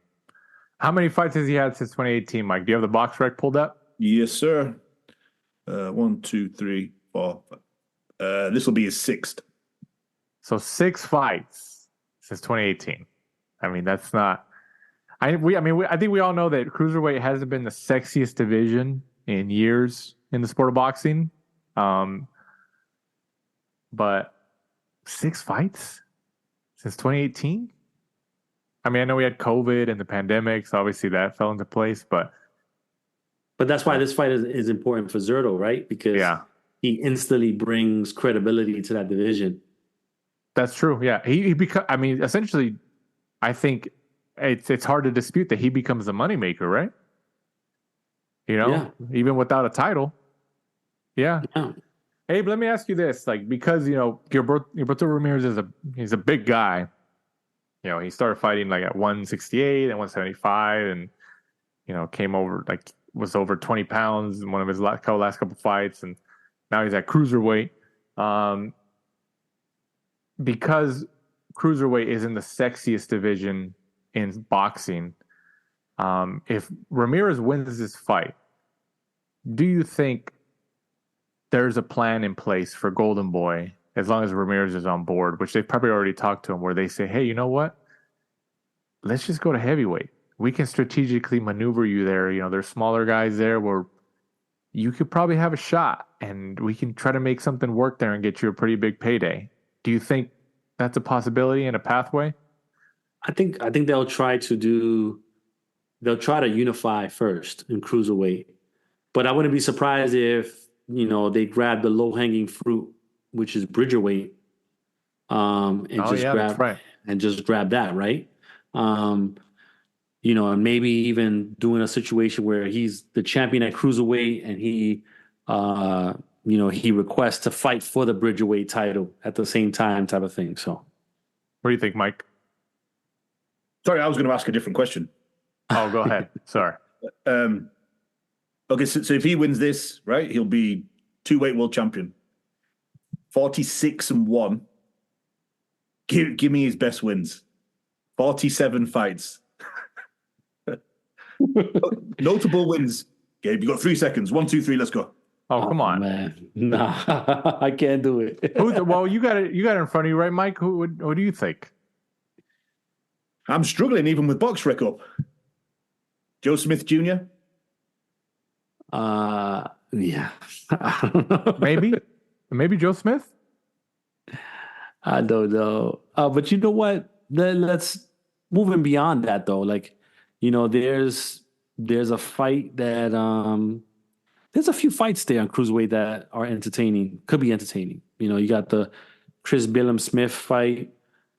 how many fights has he had since 2018, Mike? Do you have the box rec pulled up? Yes, sir. 1, 2, 3, 4. This will be his 6th. So 6 fights since 2018. I mean, that's not. I think we all know that cruiserweight hasn't been the sexiest division in years in the sport of boxing. But 6 fights since 2018? I mean, I know we had COVID and the pandemic, so obviously that fell into place, but that's why this fight is important for Zurdo, right? Because he instantly brings credibility to that division. That's true. Yeah. I mean, essentially, I think it's hard to dispute that he becomes the moneymaker, right? You know, even without a title. Yeah. Abe, let me ask you this. Like, because, you know, Gilberto Ramirez he's a big guy. You know, he started fighting like at 168 and 175 and, you know, came over, like, was over 20 pounds in one of his last couple fights. And now he's at cruiserweight. Because cruiserweight isn't the sexiest division in boxing, if Ramirez wins this fight, do you think there's a plan in place for Golden Boy, as long as Ramirez is on board, which they've probably already talked to him, where they say, hey, you know what? Let's just go to heavyweight. We can strategically maneuver you there. You know, there's smaller guys there where you could probably have a shot, and we can try to make something work there and get you a pretty big payday. Do you think that's a possibility and a pathway? I think they'll try to unify first in cruiserweight. But I wouldn't be surprised if, you know, they grab the low-hanging fruit, which is Bridgerweight, and just grab that, right? You know, and maybe even doing a situation where he's the champion at cruiserweight and he, you know, he requests to fight for the Bridgerweight title at the same time, type of thing. So, what do you think, Mike? Sorry, I was going to ask a different question. Oh, go ahead. Sorry. Okay, so if he wins this, right, he'll be 2-weight world champion. 46-1. Give me his best wins. 47 fights. Notable wins. Gabe, you got 3 seconds. 1, 2, 3, let's go. Oh, come on, man! Nah, I can't do it. Well, you got it in front of you, right, Mike? Who do you think? I'm struggling even with box rec up. Joe Smith Jr.? Yeah. I don't know. Maybe Joe Smith? I don't know. But you know what? Let's moving beyond that though. Like, there's a fight that there's a few fights there on cruiserweight that are entertaining. Could be entertaining. You got the Chris Billam-Smith fight.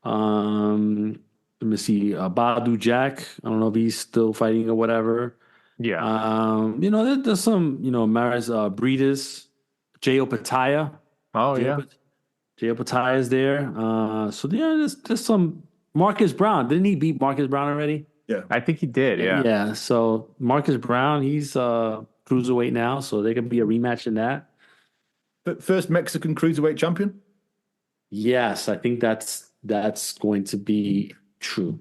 Let me see, Badu Jack. I don't know if he's still fighting or whatever. Yeah. There's some, Maris Breedis, J.O. Pataya. Oh, yeah. J.O. Pataya is there. So there's some Marcus Brown. Didn't he beat Marcus Brown already? Yeah. I think he did, yeah. Yeah, so Marcus Brown, he's cruiserweight now, so there could be a rematch in that. But first Mexican cruiserweight champion? Yes, I think that's going to be true.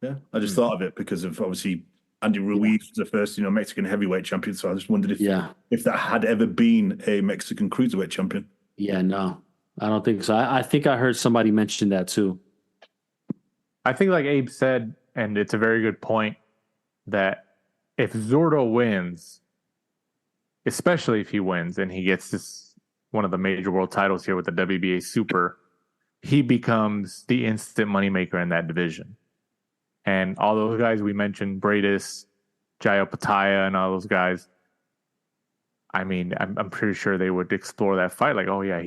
Yeah, I just thought of it because of obviously Andy Ruiz was the first, Mexican heavyweight champion. So I just wondered if that had ever been a Mexican cruiserweight champion. Yeah, no, I don't think so. I think I heard somebody mention that too. I think, like Abe said, and it's a very good point, that if Zurdo wins, especially if he wins and he gets one of the major world titles here with the WBA Super, he becomes the instant moneymaker in that division. And all those guys we mentioned, Breidis, Jayo Pataya, and all those guys, I mean, I'm pretty sure they would explore that fight like, oh yeah,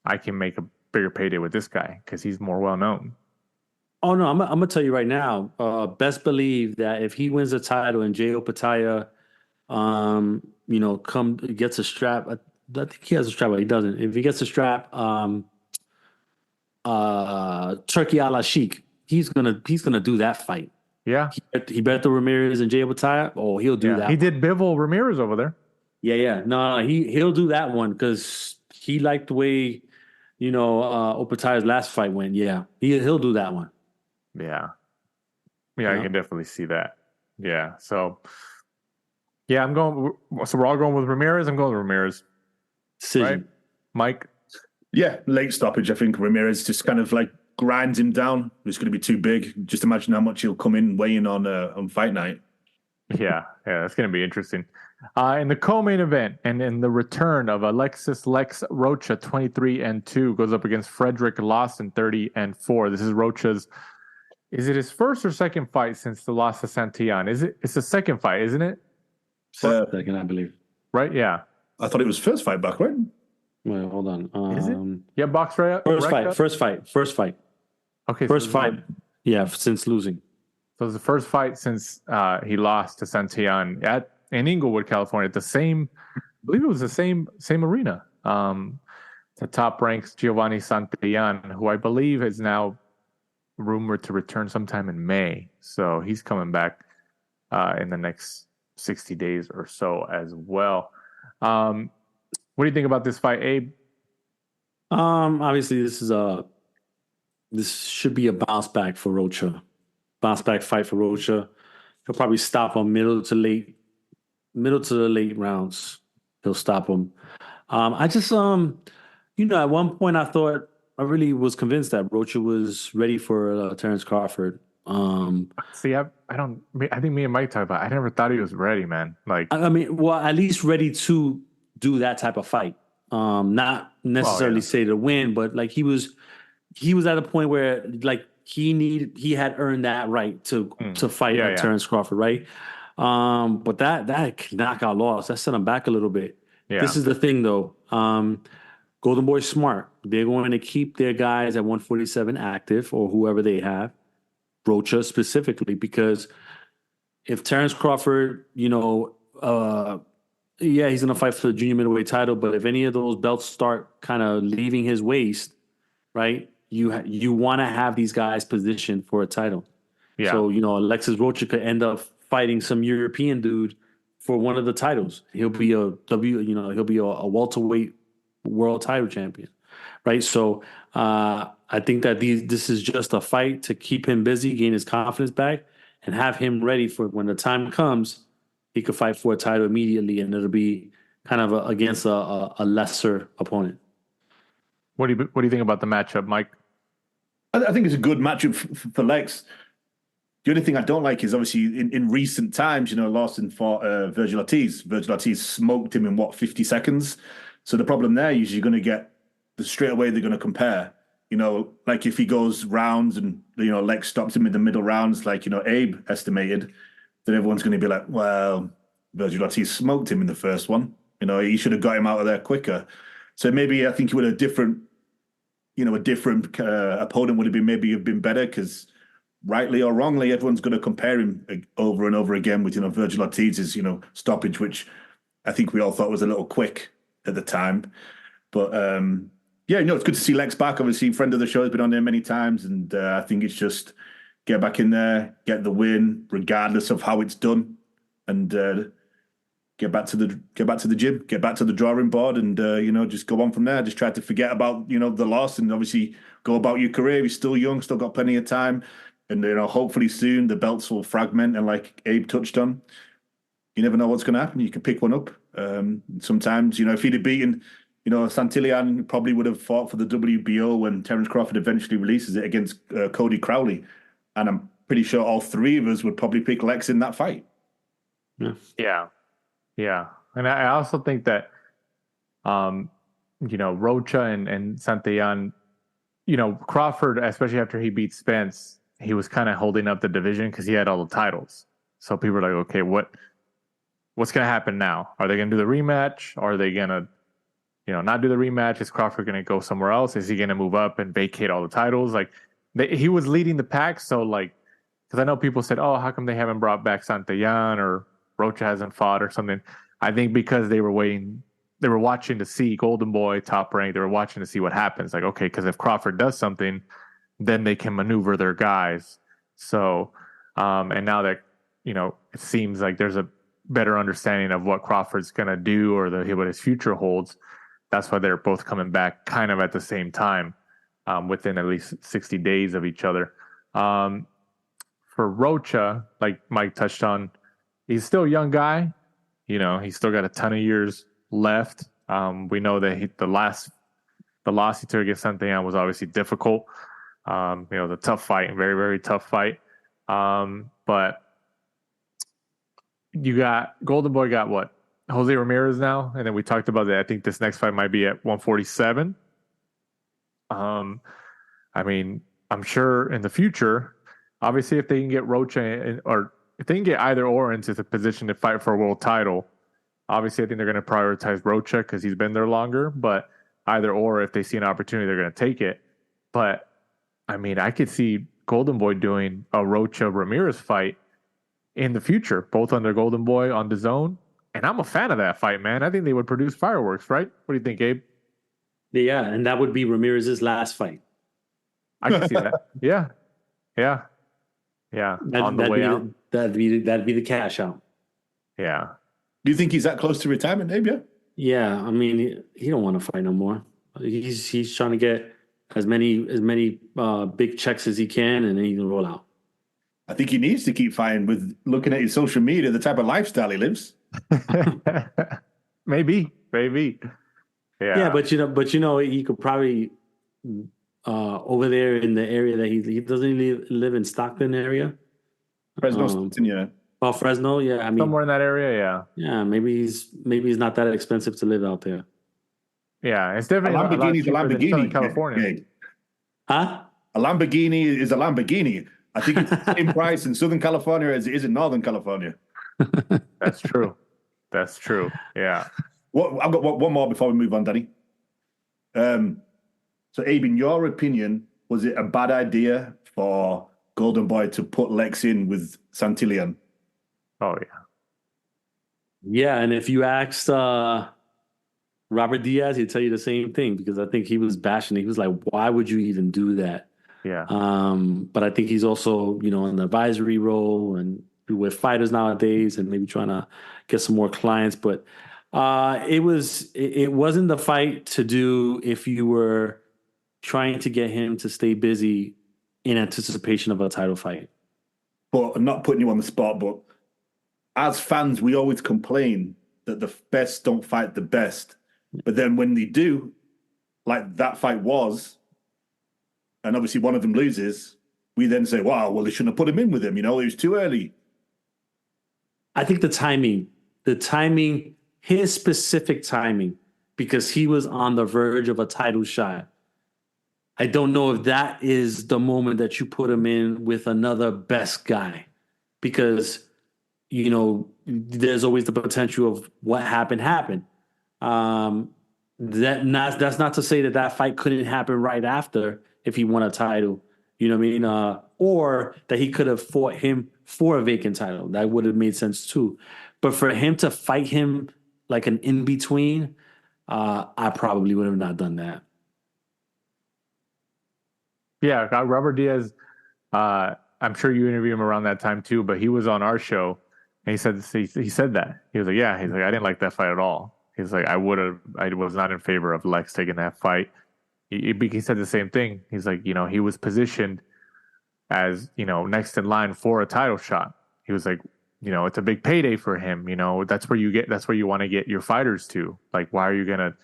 I can make a bigger payday with this guy because he's more well known. Oh no, I'm gonna tell you right now. Best believe that if he wins the title and Jayo Pataya, gets a strap. I think he has a strap, but he doesn't. If he gets a strap, Turkey a la Sheik, he's gonna do that fight. Yeah, Gilberto Ramirez and Jayo Pataya. Oh, he'll do that. He did Bivol Ramirez over there. Yeah. No, he'll do that one because he liked the way Opataya's last fight went. Yeah, he'll do that one. Yeah, I can definitely see that. Yeah, so yeah, so we're all going with Ramirez. I'm going with Ramirez. Decision. Right? Mike? Yeah, late stoppage. I think Ramirez just kind of like grinds him down. It's going to be too big. Just imagine how much he'll come in weighing on fight night. Yeah, that's going to be interesting. In the co-main event and in the return of Alexis Rocha, 23-2, goes up against Frederick Lawson, 30-4. This is Rocha's. Is it his first or second fight since the loss to Santillan? It's the second fight, isn't it? Second, I believe. Right? Yeah. I thought it was first fight back, right? Wait, hold on. Is it? Yeah, box right. First fight. Okay. First fight. Yeah, since losing. So it's the first fight since he lost to Santillan in Inglewood, California. I believe it was the same arena. The top ranks Giovanni Santillan, who I believe is now rumored to return sometime in May. So he's coming back in the next 60 days or so as well. What do you think about this fight, Abe? Obviously this should be a bounce back for Rocha. Bounce back fight for Rocha. He'll probably stop him middle to the late rounds. He'll stop him. I just at one point I really was convinced that Rocha was ready for Terrence Crawford. See, I think me and Mike talked about it. I never thought he was ready, man. Like, I mean, well, at least ready to do that type of fight. Not necessarily say to win, but like he was at a point where like he had earned that right to fight Terrence Crawford, right? But that knockout loss, that set him back a little bit. Yeah. This is the thing though. Golden Boy's smart. They're going to keep their guys at 147 active or whoever they have, Rocha specifically, because if Terrence Crawford, he's going to fight for the junior middleweight title, but if any of those belts start kind of leaving his waist, right, you want to have these guys positioned for a title. Yeah. So, Alexis Rocha could end up fighting some European dude for one of the titles. He'll be a welterweight world title champion, right? So I think that this is just a fight to keep him busy, gain his confidence back, and have him ready for when the time comes, he could fight for a title immediately, and it'll be kind of against a lesser opponent. What do you think about the matchup, Mike? I think it's a good matchup for Lex. The only thing I don't like is obviously in recent times, Lawson fought Virgil Ortiz. Virgil Ortiz smoked him in 50 seconds. So the problem there is you're going to get straight away they're going to compare. Like if he goes rounds and Lex stops him in the middle rounds, like Abe estimated, then everyone's going to be like, well, Virgil Ortiz smoked him in the first one. He should have got him out of there quicker. So maybe I think he would have different opponent would have been better because rightly or wrongly, everyone's going to compare him over and over again with Virgil Ortiz's stoppage, which I think we all thought was a little quick at the time. But it's good to see Lex back. Obviously, friend of the show, has been on there many times, and I think it's just get back in there, get the win, regardless of how it's done, and get back to the gym, get back to the drawing board, and just go on from there. Just try to forget about the loss, and obviously go about your career. He's still young, still got plenty of time, and hopefully soon the belts will fragment. And like Abe touched on, you never know what's going to happen. You can pick one up. Sometimes if he'd have beaten Santillan, probably would have fought for the WBO when Terrence Crawford eventually releases it against Cody Crowley, and I'm pretty sure all three of us would probably pick Lex in that fight. Yeah. And I also think that, Rocha and Santillan, Crawford, especially after he beat Spence, he was kind of holding up the division because he had all the titles. So people were like, okay, what's going to happen now? Are they going to do the rematch? Or are they going to, not do the rematch? Is Crawford going to go somewhere else? Is he going to move up and vacate all the titles? Like, he was leading the pack. So, like, because I know people said, oh, how come they haven't brought back Santillan or Rocha hasn't fought or something? I think because they were waiting, they were watching to see Golden Boy top rank. They were watching to see what happens. Like, okay, because if Crawford does something, then they can maneuver their guys. So, and now that, it seems like there's a better understanding of what Crawford's going to do or what his future holds. That's why they're both coming back kind of at the same time, within at least 60 days of each other. For Rocha, like Mike touched on, he's still a young guy. He's still got a ton of years left. We know that the loss he took against Santillan was obviously difficult. The tough fight, very, very tough fight. But you got Golden Boy got what? Jose Ramirez now, and then we talked about that. I think this next fight might be at 147. I'm sure in the future, obviously, if they can get Rocha or if they can get either or into the position to fight for a world title, obviously I think they're going to prioritize Rocha because he's been there longer. But either or, if they see an opportunity, they're going to take it. But I could see Golden Boy doing a Rocha Ramirez fight in the future, both under Golden Boy on the zone. And I'm a fan of that fight, man. I think they would produce fireworks, right? What do you think, Abe? Yeah, and that would be Ramirez's last fight. I can see that. Yeah. On the way out. That'd be the cash out. Yeah. Do you think he's that close to retirement, Abe? Yeah. He don't want to fight no more. He's trying to get as many big checks as he can, and then he can roll out. I think he needs to keep fighting with looking at his social media, the type of lifestyle he lives. Maybe. Yeah, but he could probably over there in the area that he doesn't live in Stockton area. Fresno, Stockton, yeah. Oh, Fresno, yeah. Somewhere in that area, yeah. Yeah, maybe he's not that expensive to live out there. Yeah, it's definitely a Lamborghini in California. Yeah. Huh? A Lamborghini is a Lamborghini. I think it's the same price in Southern California as it is in Northern California. That's true. Yeah. I've got one more before we move on, Danny. So, Abe, in your opinion, was it a bad idea for Golden Boy to put Lex in with Santillan? Oh, yeah. Yeah, and if you asked Robert Diaz, he'd tell you the same thing because I think he was bashing it. He was like, why would you even do that? Yeah. But I think he's also, in the advisory role and with fighters nowadays and maybe trying to get some more clients. But it wasn't the fight to do if you were trying to get him to stay busy in anticipation of a title fight. But I'm not putting you on the spot, but as fans, we always complain that the best don't fight the best. But then when they do, like that fight was, and obviously one of them loses, we then say, wow, well, they shouldn't have put him in with him. It was too early. I think the timing, his specific timing, because he was on the verge of a title shot. I don't know if that is the moment that you put him in with another best guy, because, there's always the potential of what happened. That's not to say that fight couldn't happen right after if he won a title, you know what I mean? Or that he could have fought him for a vacant title. That would have made sense too. But for him to fight him like an in-between, I probably would have not done that. Yeah, Robert Diaz, I'm sure you interviewed him around that time too, but he was on our show and he said that. He was like, I didn't like that fight at all. He's like, I was not in favor of Lex taking that fight. He said the same thing. He's like, he was positioned as, next in line for a title shot. He was like, it's a big payday for him. That's where you want to get your fighters to. Like, why are you going to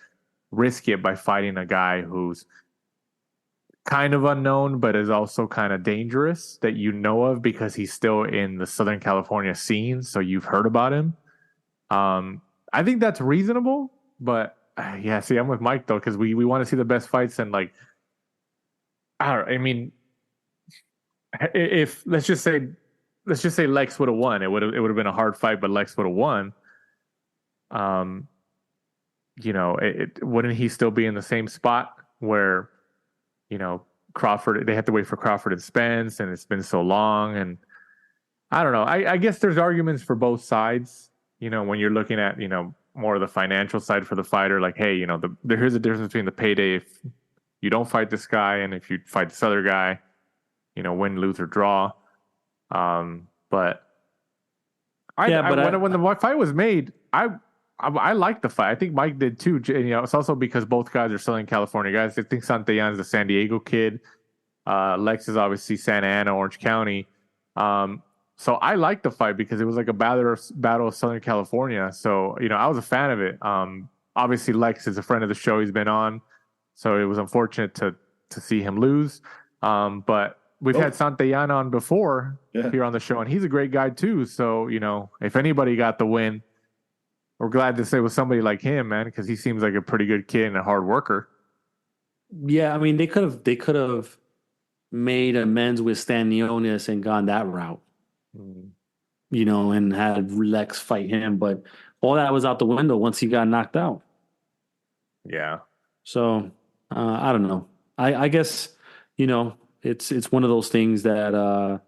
risk it by fighting a guy who's kind of unknown, but is also kind of dangerous that of because he's still in the Southern California scene. So you've heard about him. I think that's reasonable, but I'm with Mike though, because we want to see the best fights. And like, if let's just say Lex would have won, it would have been a hard fight, but Lex would have won. Wouldn't he still be in the same spot where, Crawford, they had to wait for Crawford and Spence, and it's been so long. And I don't know. I guess there's arguments for both sides, when you're looking at, more of the financial side for the fighter, like, hey, here's the difference between the payday if you don't fight this guy and if you fight this other guy, win, lose, or draw. But when the fight was made, I liked the fight. I think Mike did too. It's also because both guys are Southern California guys. I think Santillan is the San Diego kid. Lex is obviously Santa Ana, Orange County. So I liked the fight because it was like a battle of Southern California. So, I was a fan of it. Obviously, Lex is a friend of the show. He's been on. So it was unfortunate to see him lose. But we've had Santillan on before here on the show, and he's a great guy too. So, if anybody got the win, we're glad to say with somebody like him, man, because he seems like a pretty good kid and a hard worker. Yeah, I mean, they could have made amends with Stanionis and gone that route, and had Lex fight him, but all that was out the window once he got knocked out. Yeah. So I don't know. I guess it's one of those things that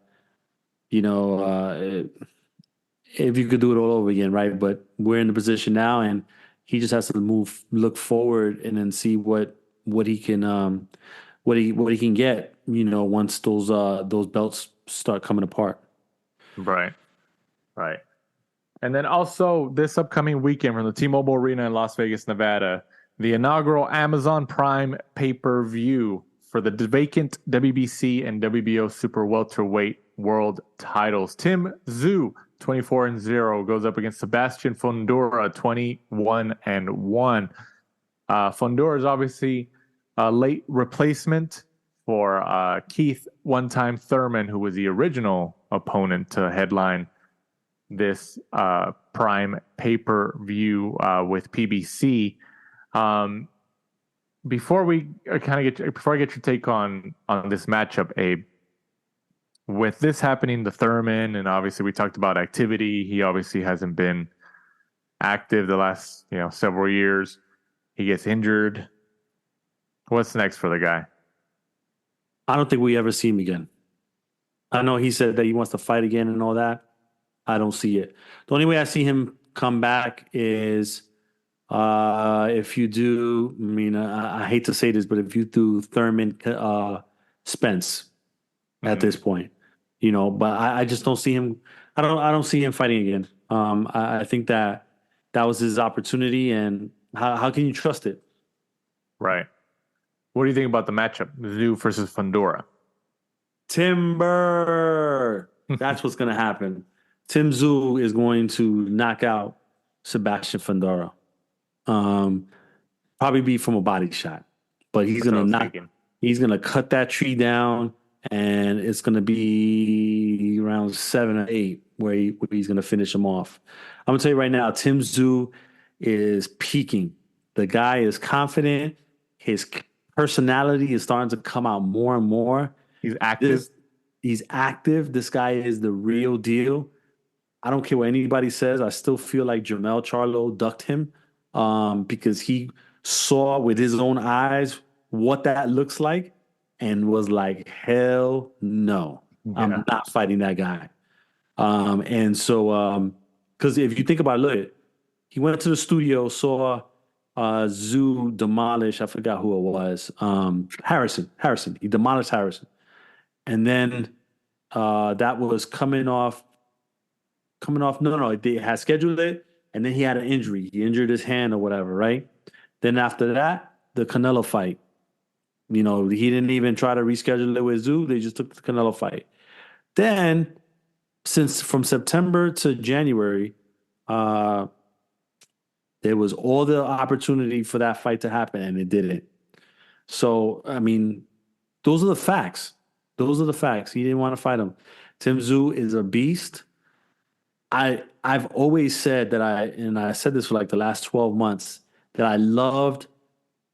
if you could do it all over again, right? But we're in the position now, and he just has to look forward, and then see what he can what he can get, once those belts start coming apart. Right. And then also this upcoming weekend from the T-Mobile Arena in Las Vegas, Nevada, the inaugural Amazon Prime pay-per-view for the vacant WBC and WBO super welterweight world titles. Tim Tszyu, 24-0, goes up against Tszyu-Fundora, 21-1. Fundora is obviously a late replacement for Keith one-time Thurman, who was the original opponent to headline this Prime pay-per-view with PBC. Before I get your take on this matchup, Abe, with this happening to Thurman, and obviously we talked about activity, he obviously hasn't been active the last several years. He gets injured. What's next for the guy? I don't think we ever see him again. I know he said that he wants to fight again and all that. I don't see it. The only way I see him come back is if you do, I hate to say this, but if you do Thurman Spence at this point, but I just don't see him. I don't see him fighting again. I think that was his opportunity, and how can you trust it? Right. What do you think about the matchup, Tszyu versus Fundora? Timber. That's what's going to happen. Tim Tszyu is going to knock out Sebastian Fundora. Probably be from a body shot, but he's going to cut that tree down and it's going to be around 7 or 8 where he's going to finish him off. I'm going to tell you right now, Tim Tszyu is peaking. The guy is confident. His personality is starting to come out more and more. He's active. He's active. This guy is the real deal. I don't care what anybody says. I still feel like Jermell Charlo ducked him because he saw with his own eyes what that looks like and was like, hell no. Yeah. I'm not fighting that guy. And so, because if you think about it, look, he went to the studio, saw Tszyu demolish, I forgot who it was, Harrison. He demolished Harrison. And then that was coming off. No, they had scheduled it, and then he had an injury. He injured his hand or whatever, right? Then after that, the Canelo fight. You know, he didn't even try to reschedule it with Tszyu. They just took the Canelo fight. Then, since from September to January, there was all the opportunity for that fight to happen, and it didn't. So, I mean, those are the facts. He didn't want to fight him. Tim Tszyu is a beast. I've always said that I said this for like the last 12 months, that I loved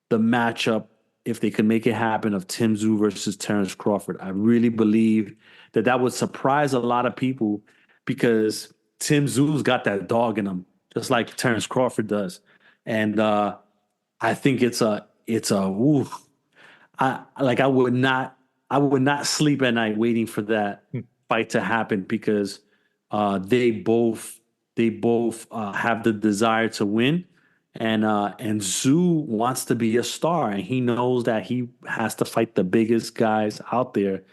the matchup, if they could make it happen, of Tim Tszyu versus Terrence Crawford. I really believe that would surprise a lot of people because Tim Tszyu's got that dog in him, just like Terrence Crawford does. And I think it's a woof. I would not sleep at night waiting for that fight to happen because they both have the desire to win, and Tszyu wants to be a star, and he knows that he has to fight the biggest guys out there,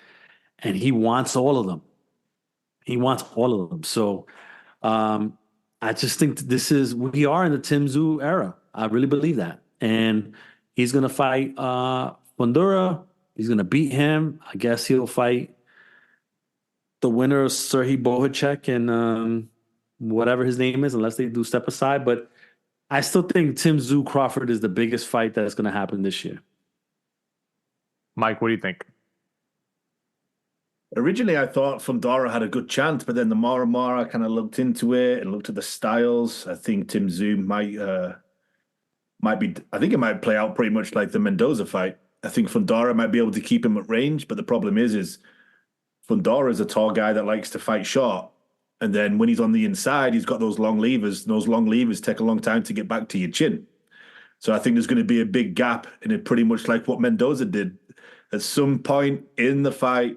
and he wants all of them. So I just think we are in the Tim Tszyu era. I really believe that, and he's gonna fight Fundora. He's gonna beat him. I guess he'll fight the winner of Serhiy Bohachuk and whatever his name is, unless they do step aside. But I still think Tim Tszyu Crawford is the biggest fight that's going to happen this year. Mike, what do you think? Originally, I thought Fundora had a good chance, but then the more and more I kind of looked into it and looked at the styles, I think Tim Tszyu might be. I think it might play out pretty much like the Mendoza fight. I think Fundora might be able to keep him at range, but the problem is Fundora is a tall guy that likes to fight short. And then when he's on the inside, he's got those long levers. And those long levers take a long time to get back to your chin. So I think there's going to be a big gap in it, pretty much like what Mendoza did. At some point in the fight,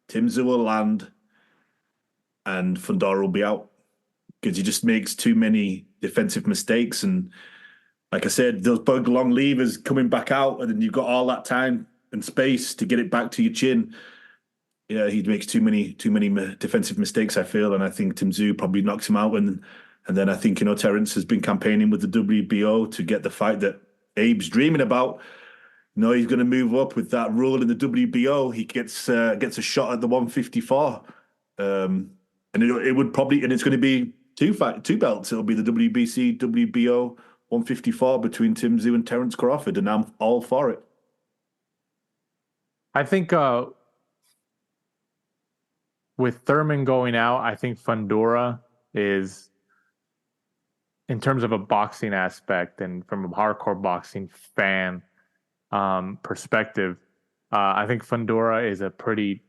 Tim Tszyu will land and Fundora will be out because he just makes too many defensive mistakes. And like I said, those big long levers coming back out, and then you've got all that time and space to get it back to your chin. Yeah, he makes too many defensive mistakes, I feel, and I think Tim Tszyu probably knocks him out. And then I think, Terrence has been campaigning with the WBO to get the fight that Abe's dreaming about. He's going to move up with that rule in the WBO. He gets a shot at the 154, and it would probably, and it's going to be two belts. It'll be the WBC, WBO 154 between Tim Tszyu and Terrence Crawford, and I'm all for it. I think. With Thurman going out, I think Fundora is, in terms of a boxing aspect and from a hardcore boxing fan perspective, I think Fundora is a pretty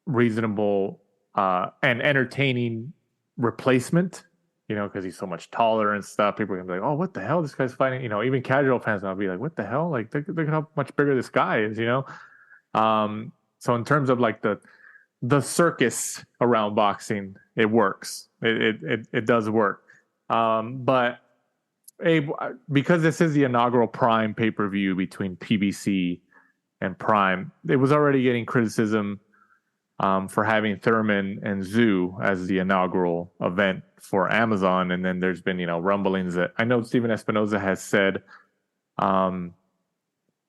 reasonable and entertaining replacement, because he's so much taller and stuff. People are going to be like, oh, what the hell? This guy's fighting, even casual fans will be like, what the hell? Like, look at how much bigger this guy is, So in terms of like the circus around boxing, it works. It does work. But Abe, because this is the inaugural Prime pay-per-view between PBC and Prime, it was already getting criticism for having Thurman and Tszyu as the inaugural event for Amazon. And then there's been, rumblings that I know Steven Espinoza has said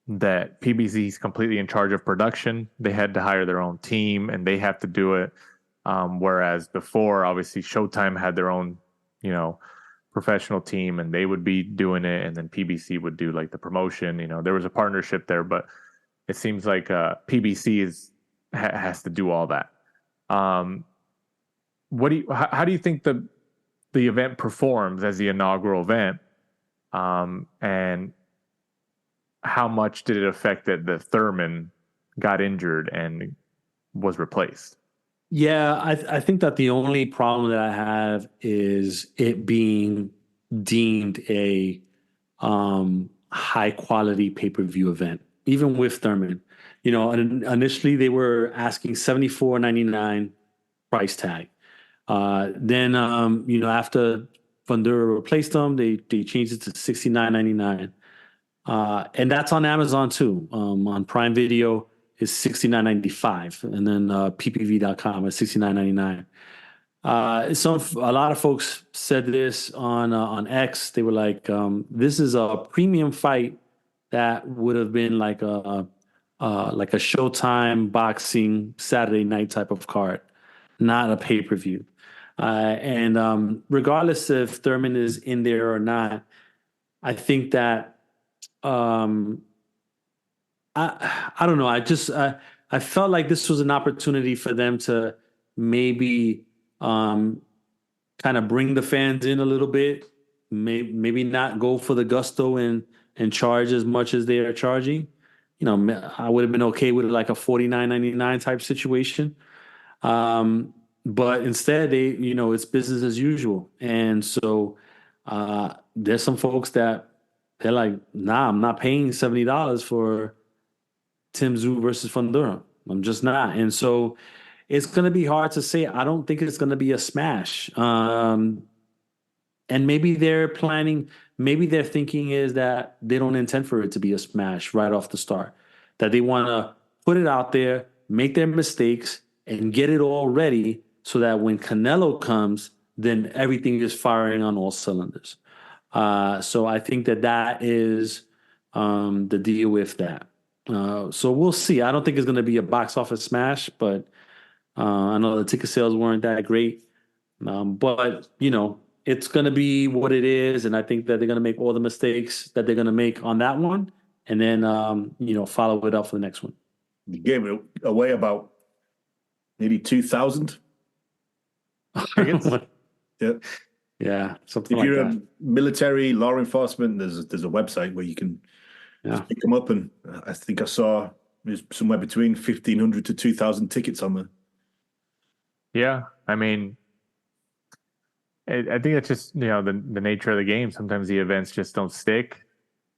that PBC is completely in charge of production. They had to hire their own team and they have to do it. Whereas before, obviously, Showtime had their own, professional team and they would be doing it. And then PBC would do like the promotion. There was a partnership there, but it seems like PBC has to do all that. How do you think the event performs as the inaugural event? And how much did it affect that the Thurman got injured and was replaced? Yeah, I think that the only problem that I have is it being deemed a high quality pay-per-view event, even with Thurman. And initially they were asking $74.99 price tag. Then after Fundora replaced them, they changed it to $69.99. And that's on Amazon too. On Prime Video is $69.95, and then ppv.com at $69.99. A lot of folks said this on X. They were like, "This is a premium fight that would have been like a Showtime boxing Saturday night type of card, not a pay-per-view." And regardless if Thurman is in there or not, I think that I don't know. I felt like this was an opportunity for them to maybe kind of bring the fans in a little bit, maybe not go for the gusto and charge as much as they are charging. I would have been okay with like a $49.99 type situation. But instead it's business as usual. And so there's some folks that they're like, nah, I'm not paying $70 for Tszyu versus Fundora. I'm just not. And so it's going to be hard to say. I don't think it's going to be a smash. And maybe their thinking is that they don't intend for it to be a smash right off the start, that they want to put it out there, make their mistakes, and get it all ready so that when Canelo comes, then everything is firing on all cylinders. So I think that is the deal with that. So we'll see. I don't think it's going to be a box office smash, but I know the ticket sales weren't that great. But it's going to be what it is, and I think that they're going to make all the mistakes that they're going to make on that one, and then follow it up for the next one. You gave it away about maybe 2,000 tickets. Yeah, something if like you're that. a military law enforcement, there's a website where you can just pick them up, and I think I saw there's somewhere between 1,500 to 2,000 tickets on there. Yeah, I mean, I think it's just the nature of the game. Sometimes the events just don't stick.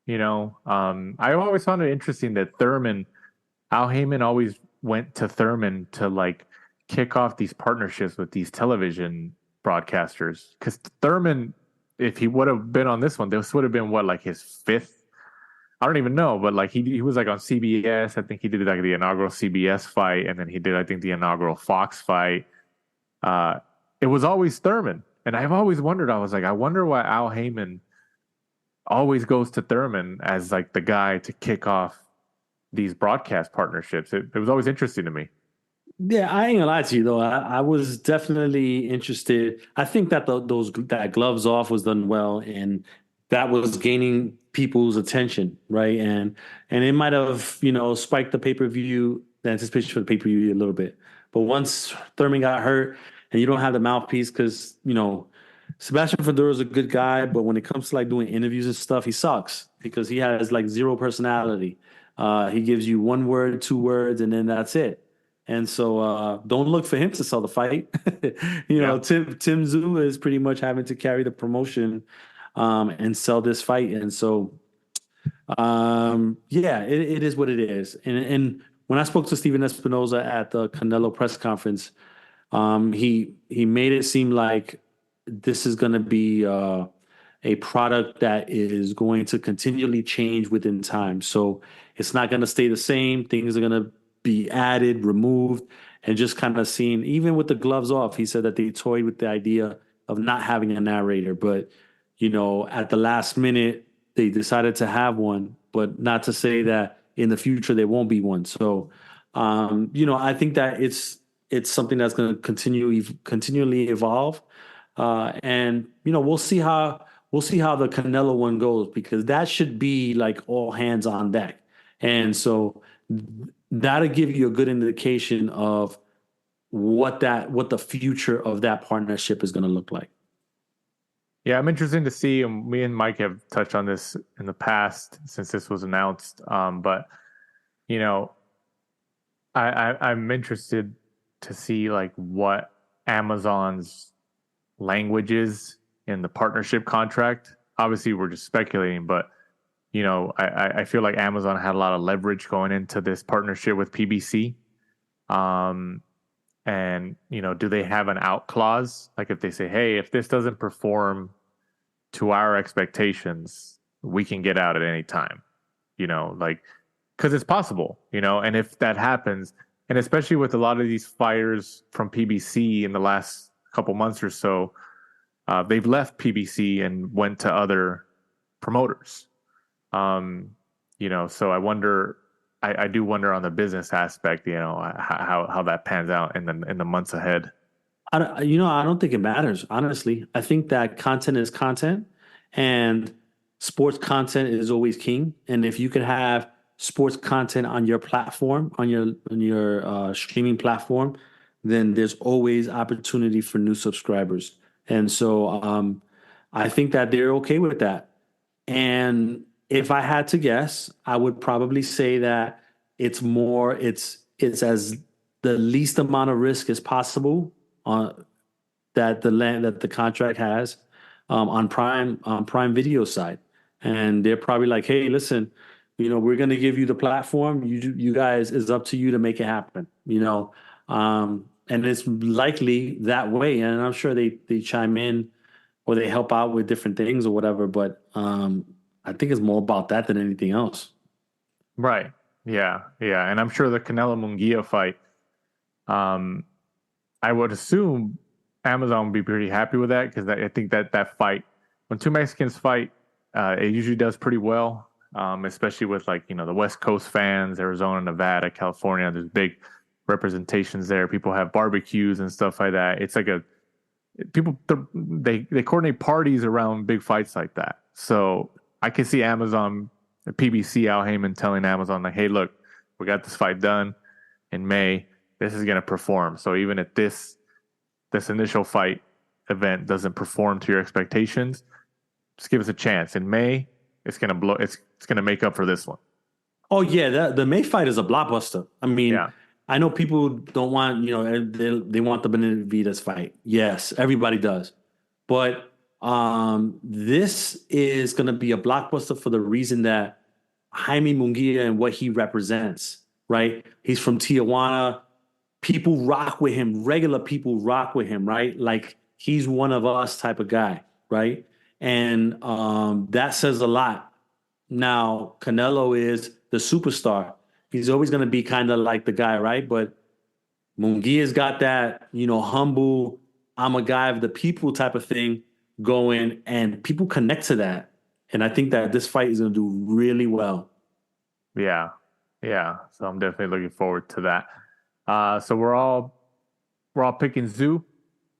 I always found it interesting that Al Heyman always went to Thurman to like kick off these partnerships with these television broadcasters. Because Thurman, if he would have been on this one, this would have been like his fifth. I don't even know, but like he was like on CBS. I think he did like the inaugural CBS fight, and then he did, I think, the inaugural Fox fight. It was always Thurman. And I've always wondered, I was like, I wonder why Al Heyman always goes to Thurman as like the guy to kick off these broadcast partnerships. It was always interesting to me. Yeah, I ain't gonna lie to you though. I was definitely interested. I think that that gloves off was done well, and that was gaining people's attention, right? And it might have spiked the pay-per-view, the anticipation for the pay-per-view a little bit. But once Thurman got hurt, and you don't have the mouthpiece, because Sebastian Fundora is a good guy, but when it comes to like doing interviews and stuff, he sucks because he has like zero personality. He gives you 1 word, 2 words, and then that's it. And so don't look for him to sell the fight. Tszyu is pretty much having to carry the promotion and sell this fight. And so, it is what it is. And when I spoke to Steven Espinoza at the Canelo press conference, he made it seem like this is going to be a product that is going to continually change within time. So it's not going to stay the same. Things are going to be added, removed, and just kind of seen. Even with the gloves off, he said that they toyed with the idea of not having a narrator. But, at the last minute, they decided to have one, but not to say that in the future there won't be one. So, I think that it's something that's going to continually evolve. And we'll see how the Canelo one goes, because that should be like all hands on deck. And so that'll give you a good indication of what the future of that partnership is going to look like. Yeah, I'm interested to see. Me and Mike have touched on this in the past since this was announced. But you know, I'm interested to see like what Amazon's language is in the partnership contract. Obviously, we're just speculating, but you know, I feel like Amazon had a lot of leverage going into this partnership with PBC. And you know, do they have an out clause? Like if they say, hey, if this doesn't perform to our expectations, we can get out at any time, you know, like, because it's possible, you know, and if that happens, and especially with a lot of these fighters from PBC in the last couple months or so, they've left PBC and went to other promoters. You know, so I do wonder on the business aspect, you know, how that pans out in the months ahead. I don't think it matters, honestly. I think that content is content, and sports content is always king. And if you could have sports content on your platform, on your streaming platform, then there's always opportunity for new subscribers. And so I think that they're okay with that. And if I had to guess, I would probably say that it's as the least amount of risk as possible that the contract has on Prime Video side. And they're probably like, hey, listen, you know, we're going to give you the platform. You guys, it's up to you to make it happen, you know. And it's likely that way. And I'm sure they chime in or they help out with different things or whatever. But I think it's more about that than anything else. Right. Yeah. Yeah. And I'm sure the Canelo Munguia fight, I would assume Amazon would be pretty happy with that, because I think that fight, when two Mexicans fight, it usually does pretty well, especially with like, you know, the West Coast fans, Arizona, Nevada, California. There's big representations there. People have barbecues and stuff like that. It's like they coordinate parties around big fights like that. So I can see Amazon, PBC, Al Heyman telling Amazon like, hey, look, we got this fight done in May. This is going to perform. So even if this initial fight event doesn't perform to your expectations, just give us a chance. In May, it's going to blow. It's going to make up for this one. Oh yeah, the May fight is a blockbuster. I mean, yeah. I know people don't want, you know, they want the Benavidez fight. Yes, everybody does. But this is going to be a blockbuster for the reason that Jaime Munguia and what he represents, right? He's from Tijuana. People rock with him. Regular people rock with him, right? Like he's one of us type of guy, right? And that says a lot. Now, Canelo is the superstar. He's always going to be kind of like the guy, right? But Munguia's got that, you know, humble, I'm a guy of the people type of thing going, and people connect to that. And I think that this fight is going to do really well. Yeah. Yeah. So I'm definitely looking forward to that. So we're all picking Tszyu,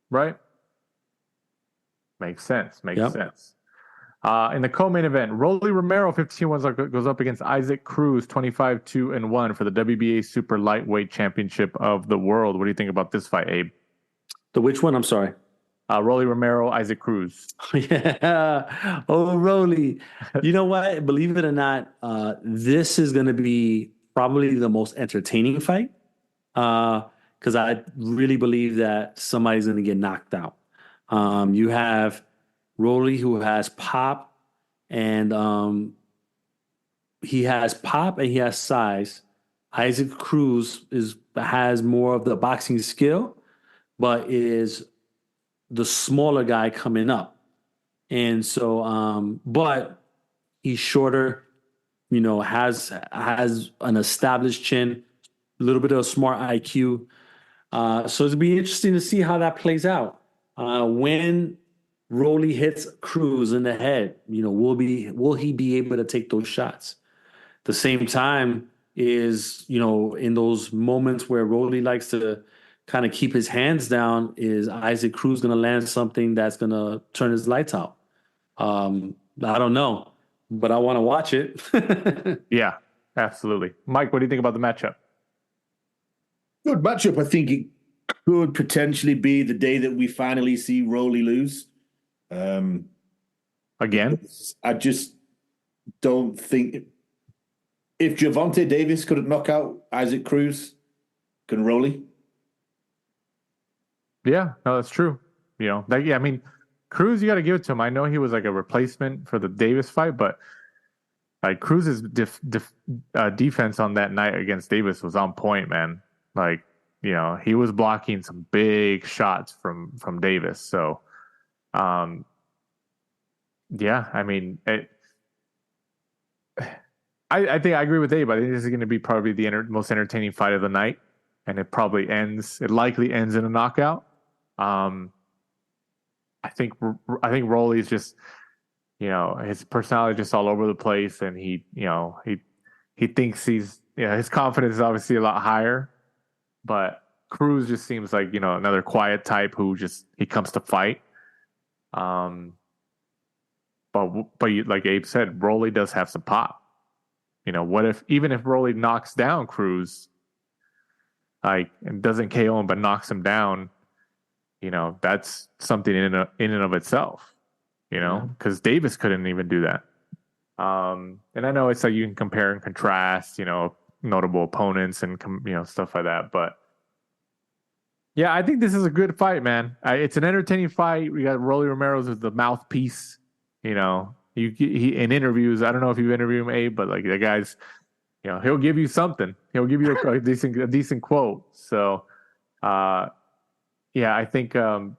right? Makes sense. Makes sense. In the co-main event, Rolly Romero, 15-1, goes up against Isaac Cruz, 25-2-1 for the WBA Super Lightweight Championship of the World. What do you think about this fight, Abe? The which one? I'm sorry. Rolly Romero, Isaac Cruz. Yeah. Oh, Rolly. You know what? Believe it or not, this is going to be probably the most entertaining fight, because I really believe that somebody's going to get knocked out. You have Rolly, who has pop, and he has size. Isaac Cruz has more of the boxing skill, but is the smaller guy coming up. And so, but he's shorter, you know, has an established chin, a little bit of smart IQ. So it'll be interesting to see how that plays out. When Rolly hits Cruz in the head, you know, will he be able to take those shots? At the same time is, you know, in those moments where Rolly likes to kind of keep his hands down, is Isaac Cruz going to land something that's going to turn his lights out? I don't know, but I want to watch it. Yeah, absolutely. Mike, what do you think about the matchup? Good matchup. I think it could potentially be the day that we finally see Rolly lose. Again? I just don't think if Gervonta Davis couldn't knock out Isaac Cruz, can Rolly? Yeah, no, that's true. I mean, Cruz, you got to give it to him. I know he was like a replacement for the Davis fight, but like Cruz's defense on that night against Davis was on point, man. Like, he was blocking some big shots from Davis. So, yeah, I mean, I think I agree with Abe. I think this is going to be probably the most entertaining fight of the night, and it likely ends in a knockout. I think Rolly's just, his personality is just all over the place, and he thinks his confidence is obviously a lot higher, but Cruz just seems like, another quiet type who he comes to fight. But like Abe said, Rolly does have some pop. Even if Rolly knocks down Cruz, and doesn't KO him but knocks him down, that's something in and of itself. Because Davis couldn't even do that. And I know it's like you can compare and contrast, notable opponents and stuff like that. But yeah, I think this is a good fight, man. It's an entertaining fight. We got Rolly Romero as the mouthpiece. He in interviews. I don't know if you interview him, Abe, but like the guy's, he'll give you something. He'll give you a decent quote. So, yeah, I think I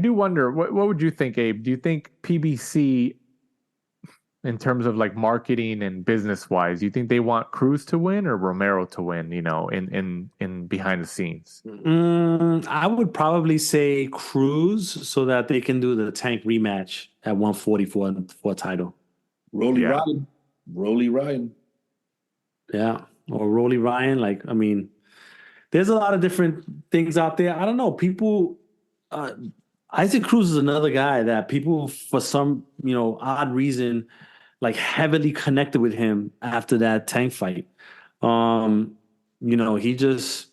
do wonder what would you think, Abe? Do you think PBC, in terms of like marketing and business wise, do you think they want Cruz to win or Romero to win? In behind the scenes. I would probably say Cruz so that they can do the Tank rematch at 140 for a title. Rolly Ryan. Yeah, or Rolly Ryan. Like, I mean, there's a lot of different things out there. I don't know. People, Isaac Cruz is another guy that people, for some odd reason, like heavily connected with him after that Tank fight. He just,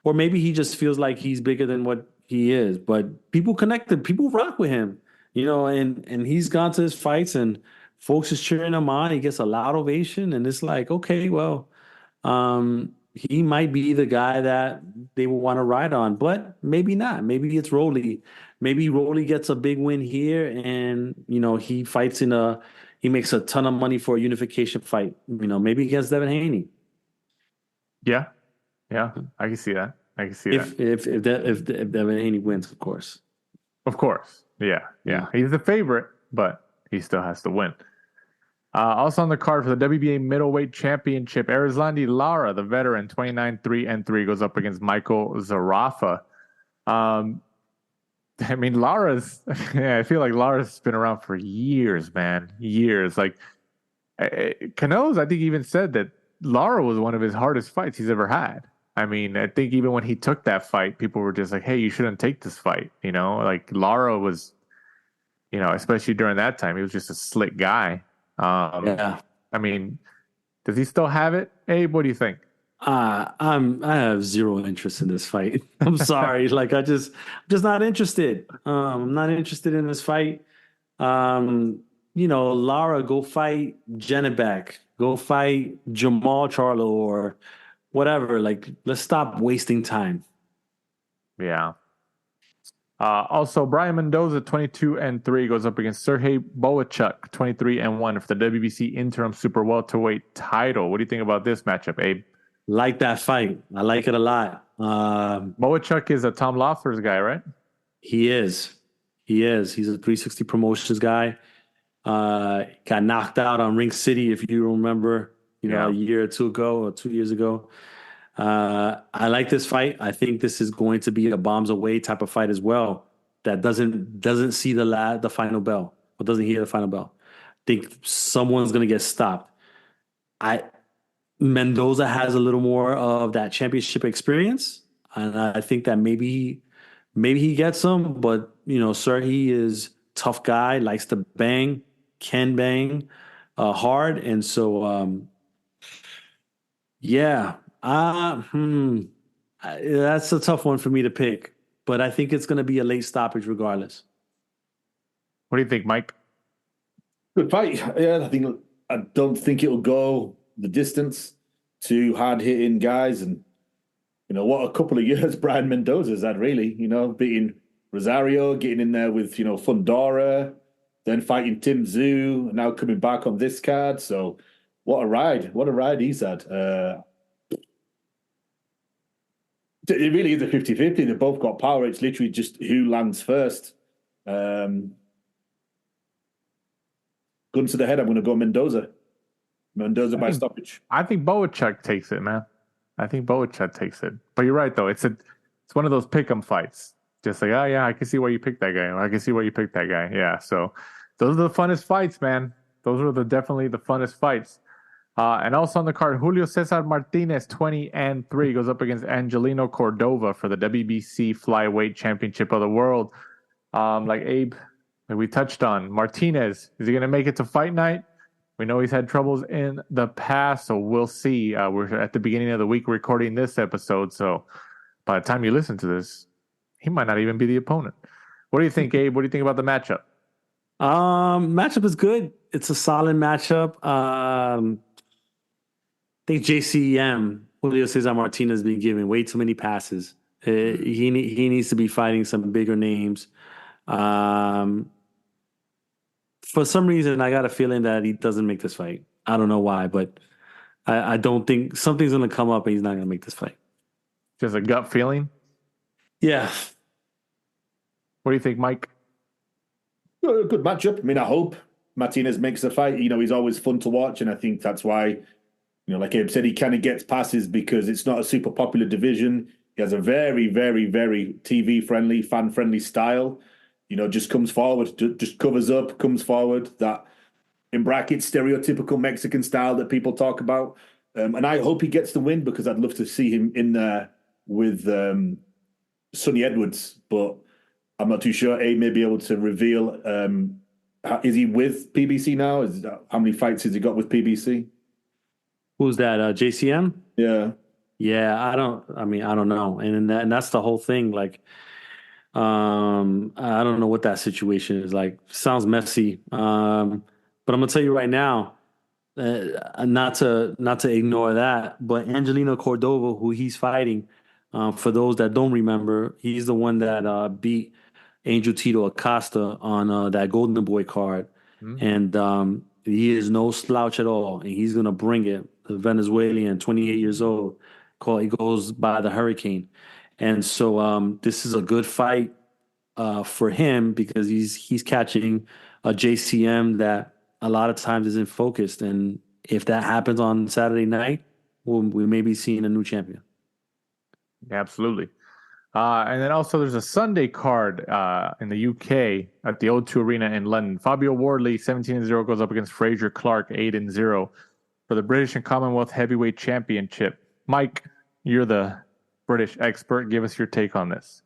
or maybe he just feels like he's bigger than what he is. But people connected, people rock with him, and he's gone to his fights and folks is cheering him on. He gets a loud ovation, and it's like, okay, well, he might be the guy that they will want to ride on, but maybe not. Maybe it's Rolly. Maybe Rolly gets a big win here, and he fights he makes a ton of money for a unification fight. Maybe against Devin Haney. Yeah, I can see that. If Devin Haney wins, of course. Of course, yeah. He's the favorite, but he still has to win. Also on the card for the WBA middleweight championship, Erislandy Lara, the veteran, 29-3-3, goes up against Michael Zarafa. I mean, I feel like Lara's been around for years, man. Years. Like, Canelo's, I think, even said that Lara was one of his hardest fights he's ever had. I mean, I think even when he took that fight, people were just like, hey, you shouldn't take this fight. Like Lara was, especially during that time, he was just a slick guy. Yeah. I mean, does he still have it? Abe, what do you think? I have zero interest in this fight. I'm sorry. Like, I'm just not interested. I'm not interested in this fight. Lara, go fight Janibek. Go fight Jamal Charlo or whatever. Like, let's stop wasting time. Yeah. Also, Brian Mendoza, 22-3, goes up against Sergey Bohachuk, 23-1 for the WBC interim super welterweight title. What do you think about this matchup, Abe? Like that fight. I like it a lot. Bohachuk is a Tom Loeffler's guy, right? He is. He's a 360 Promotions guy. Got knocked out on Ring City, if you remember, a year or two ago or 2 years ago. I like this fight. I think this is going to be a bombs away type of fight as well. That doesn't see the final bell or doesn't hear the final bell. I think someone's going to get stopped. Mendoza has a little more of that championship experience, and I think that maybe he gets some. But sir, he is tough guy, likes to bang, can bang hard, and so yeah. That's a tough one for me to pick, but I think it's going to be a late stoppage regardless. What do you think, Mike? Good fight. Yeah, I don't think it'll go the distance. Two hard-hitting guys, and what a couple of years Brian Mendoza's had, really. Beating Rosario, getting in there with Fundora, then fighting Tim Tszyu, and now coming back on this card. So what a ride! What a ride he's had. It really is a 50-50. They've both got power. It's literally just who lands first. Gun to the head, I'm going to go Mendoza. Mendoza by stoppage. I think Bohachuk takes it, man. I think Bohachuk takes it. But you're right, though. It's one of those pick'em fights. Just like, oh, yeah, I can see why you picked that guy. Or I can see why you picked that guy. Yeah, so those are the funnest fights, man. Those are definitely the funnest fights. And also on the card, Julio Cesar Martinez, 20-3, goes up against Angelino Cordova for the WBC Flyweight Championship of the World. Like Abe, like we touched on, Martinez, is he going to make it to fight night? We know he's had troubles in the past, so we'll see. We're at the beginning of the week recording this episode, so by the time you listen to this, he might not even be the opponent. What do you think, Abe? What do you think about the matchup? Matchup is good. It's a solid matchup. I think JCM, Julio Cesar Martinez, has been given way too many passes. He needs to be fighting some bigger names. For some reason, I got a feeling that he doesn't make this fight. I don't know why, but I don't think something's going to come up and he's not going to make this fight. Just a gut feeling? Yeah. What do you think, Mike? Good matchup. I mean, I hope Martinez makes the fight. He's always fun to watch, and I think that's why, like Abe said, he kind of gets passes because it's not a super popular division. He has a very, very, very TV-friendly, fan-friendly style. Just comes forward, just covers up, comes forward. That, in brackets, stereotypical Mexican style that people talk about. And I hope he gets the win because I'd love to see him in there with Sonny Edwards. But I'm not too sure. Abe may be able to reveal. Is he with PBC now? How many fights has he got with PBC? Who's that? JCM? Yeah. Yeah, I don't know. And that's the whole thing. Like, I don't know what that situation is like. Sounds messy. But I'm gonna tell you right now, not to ignore that, but Angelino Cordova, who he's fighting, for those that don't remember, he's the one that beat Angel Tito Acosta on that Golden Boy card. Mm-hmm. And he is no slouch at all, and he's gonna bring it. The Venezuelan, 28 years old, he goes by the Hurricane. And so this is a good fight for him because he's catching a JCM that a lot of times isn't focused. And if that happens on Saturday night, we may be seeing a new champion. Absolutely. And then also there's a Sunday card in the UK at the O2 Arena in London. Fabio Wardley, 17-0, goes up against Fraser Clark, 8-0, for the British and Commonwealth Heavyweight Championship. Mike, you're the British expert. Give us your take on this.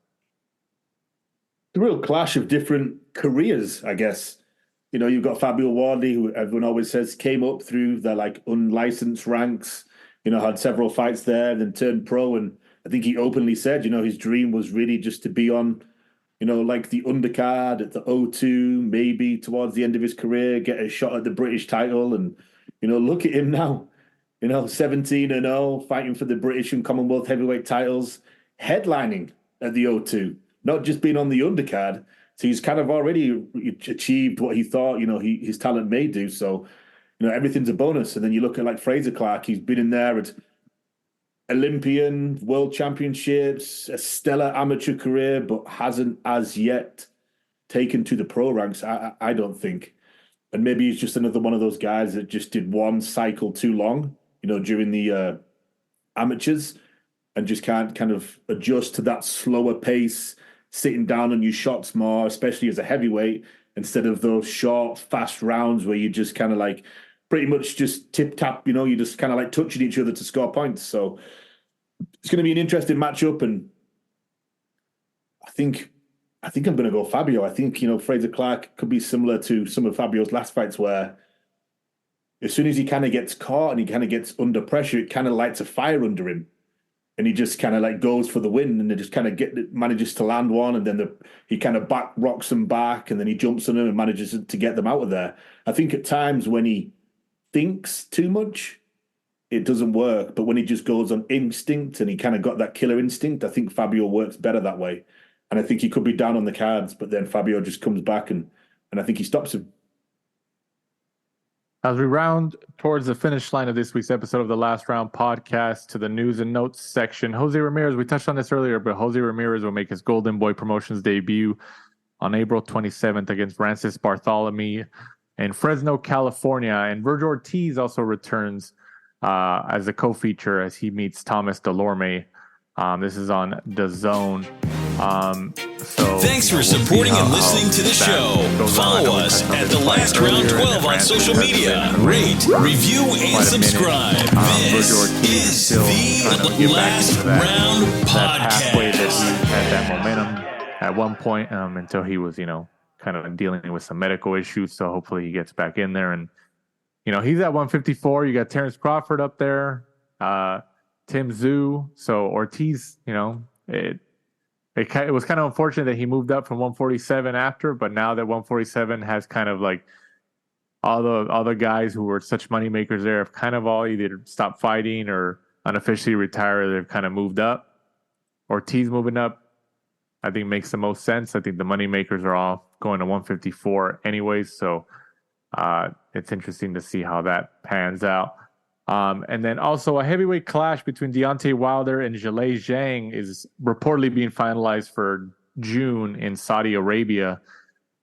The real clash of different careers, I guess. You've got Fabio Wardley, who everyone always says came up through the unlicensed ranks, had several fights there, then turned pro. And I think he openly said, his dream was really just to be on, the undercard at the O2, maybe towards the end of his career, get a shot at the British title. And, look at him now, 17-0, fighting for the British and Commonwealth heavyweight titles, headlining at the O2, not just being on the undercard. So he's kind of already achieved what he thought, his talent may do. So, everything's a bonus. And then you look at Fraser Clark, he's been in there at Olympian, World Championships, a stellar amateur career, but hasn't as yet taken to the pro ranks, I don't think. And maybe he's just another one of those guys that just did one cycle too long, during the amateurs, and just can't kind of adjust to that slower pace, sitting down on your shots more, especially as a heavyweight, instead of those short, fast rounds where you just kind of pretty much just tip-tap, you're just kind of touching each other to score points. So it's going to be an interesting matchup, and I think I'm going to go Fabio. I think, Fraser Clark could be similar to some of Fabio's last fights where as soon as he kind of gets caught and he kind of gets under pressure, it kind of lights a fire under him. and he just kind of like goes for the win, and they just kind of manages to land one, and then he kind of back rocks them back, and then he jumps on them and manages to get them out of there. I think at times when he thinks too much, it doesn't work. But when he just goes on instinct and he kind of got that killer instinct, I think Fabio works better that way. And I think he could be down on the cards, but then Fabio just comes back and I think he stops him. As we round towards the finish line of this week's episode of the Last Round podcast to the news and notes section, Jose Ramirez, we touched on this earlier, but Jose Ramirez will make his Golden Boy Promotions debut on April 27th against Francis Bartholomew in Fresno, California. And Virgil Ortiz also returns as a co-feature as he meets Thomas Delorme. This is on DAZN. Thanks for supporting and listening to the show. Follow us at The Last Round 12 on social media. Rate, review, and subscribe. This is the Last Round Podcast. He had that momentum at one point until he was, kind of dealing with some medical issues. So hopefully he gets back in there. And, he's at 154. You got Terrence Crawford up there, Tim Tszyu. So Ortiz, it was kind of unfortunate that he moved up from 147 after, but now that 147 has kind of like all the guys who were such money makers there have kind of all either stopped fighting or unofficially retired. They've kind of moved up. Ortiz moving up, I think makes the most sense. I think the money makers are all going to 154 anyways, so it's interesting to see how that pans out. And then also a heavyweight clash between Deontay Wilder and Zhang is reportedly being finalized for June in Saudi Arabia,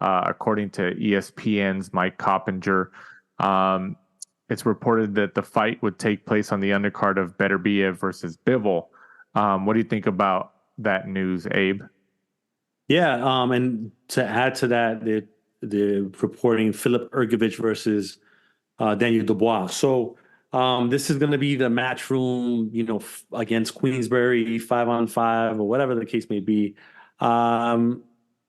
according to ESPN's Mike Coppinger. It's reported that the fight would take place on the undercard of Beterbiev versus Bivol. What do you think about that news, Abe? Yeah, and to add to that, they're reporting Filip Hrgović versus Daniel Dubois. So this is going to be the match room, against Queensberry, 5-on-5 or whatever the case may be. I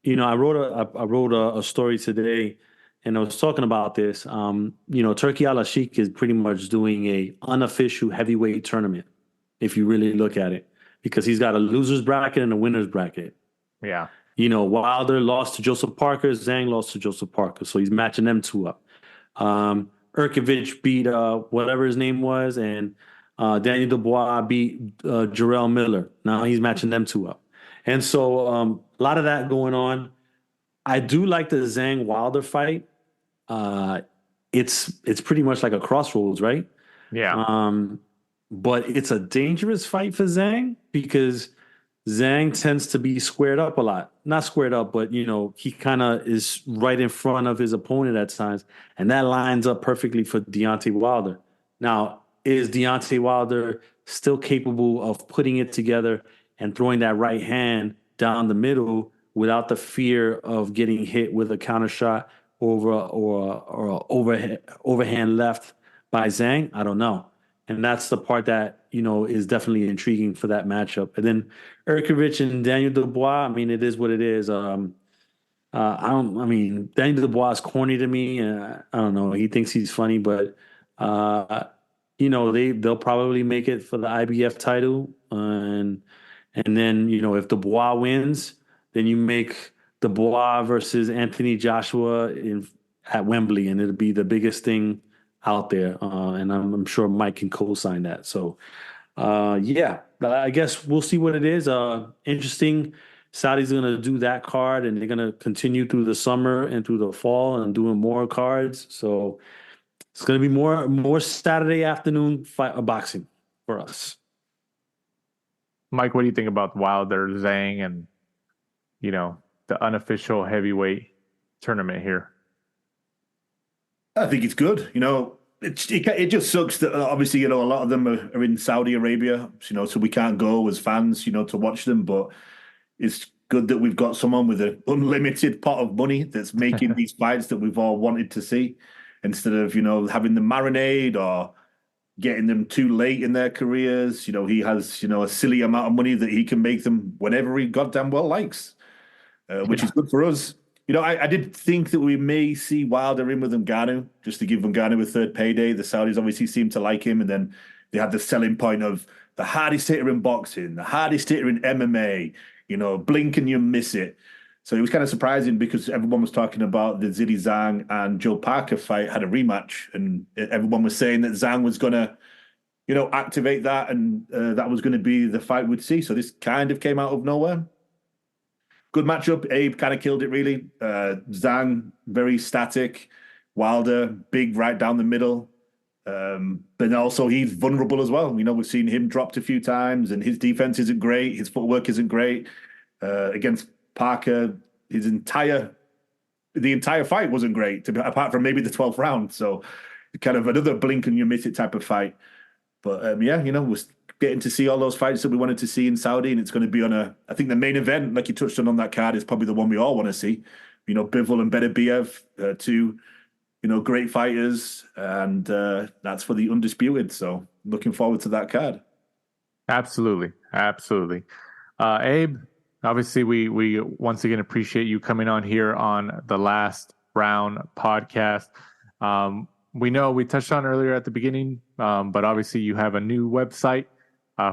wrote a story today, and I was talking about this. Turki Al-Ashik is pretty much doing a unofficial heavyweight tournament, if you really look at it, because he's got a loser's bracket and a winner's bracket. Yeah. Wilder lost to Joseph Parker, Zhang lost to Joseph Parker, so he's matching them two up. Hrgović beat whatever his name was, and Daniel Dubois beat Jarrell Miller. Now he's matching them two up. And so a lot of that going on. I do like the Zhang-Wilder fight. It's pretty much like a crossroads, right? Yeah. But it's a dangerous fight for Zhang because Zhang tends to be squared up a lot. Not squared up, but, he kind of is right in front of his opponent at times. And that lines up perfectly for Deontay Wilder. Now, is Deontay Wilder still capable of putting it together and throwing that right hand down the middle without the fear of getting hit with a counter shot or overhand left by Zhang? I don't know. And that's the part that, is definitely intriguing for that matchup. And then Hrgović and Daniel Dubois, it is what it is. Daniel Dubois is corny to me. I don't know. He thinks he's funny, but, they'll probably make it for the IBF title. And then, if Dubois wins, then you make Dubois versus Anthony Joshua at Wembley, and it'll be the biggest thing out there, and I'm sure Mike can co-sign that. So, I guess we'll see what it is. Interesting. Saudi's going to do that card, and they're going to continue through the summer and through the fall and doing more cards. So it's going to be more Saturday afternoon boxing for us. Mike, what do you think about Wilder, Zhang, and the unofficial heavyweight tournament here? I think it's good. It just sucks that obviously, a lot of them are in Saudi Arabia, so we can't go as fans, to watch them. But it's good that we've got someone with an unlimited pot of money that's making these fights that we've all wanted to see, instead of, having them marinade or getting them too late in their careers. He has, a silly amount of money that he can make them whenever he goddamn well likes, which is good for us. I did think that we may see Wilder in with Ngannou, just to give Ngannou a third payday. The Saudis obviously seem to like him, and then they had the selling point of the hardest hitter in boxing, the hardest hitter in MMA, blink and you miss it. So it was kind of surprising because everyone was talking about the Zhilei Zhang and Joe Parker fight had a rematch, and everyone was saying that Zhang was going to, activate that, and that was going to be the fight we'd see. So this kind of came out of nowhere. Good matchup. Abe kind of killed it, really. Zhang, very static. Wilder, big right down the middle. But also he's vulnerable as well. We've seen him dropped a few times, and his defense isn't great. His footwork isn't great. Against Parker, the entire fight wasn't great, apart from maybe the 12th round. So kind of another blink and you miss it type of fight. But we're getting to see all those fights that we wanted to see in Saudi, and it's going to be I think the main event, like you touched on that card, is probably the one we all want to see. Bivol and Beterbiev, two, great fighters, and that's for the undisputed. So looking forward to that card. Absolutely. Abe, obviously we once again appreciate you coming on here on the Last Round podcast. We know we touched on earlier at the beginning, but obviously you have a new website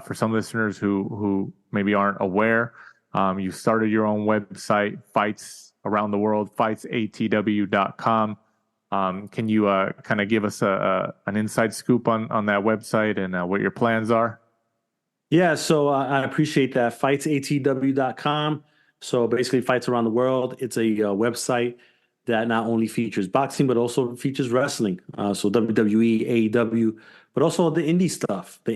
for some listeners who maybe aren't aware. You started your own website, Fights Around the World, fightsatw.com. Can you kind of give us an inside scoop on that website and what your plans are? Yeah, so I appreciate that. Fightsatw.com. So basically, Fights Around the World. It's a website that not only features boxing, but also features wrestling. So WWE, AEW, but also the indie stuff, the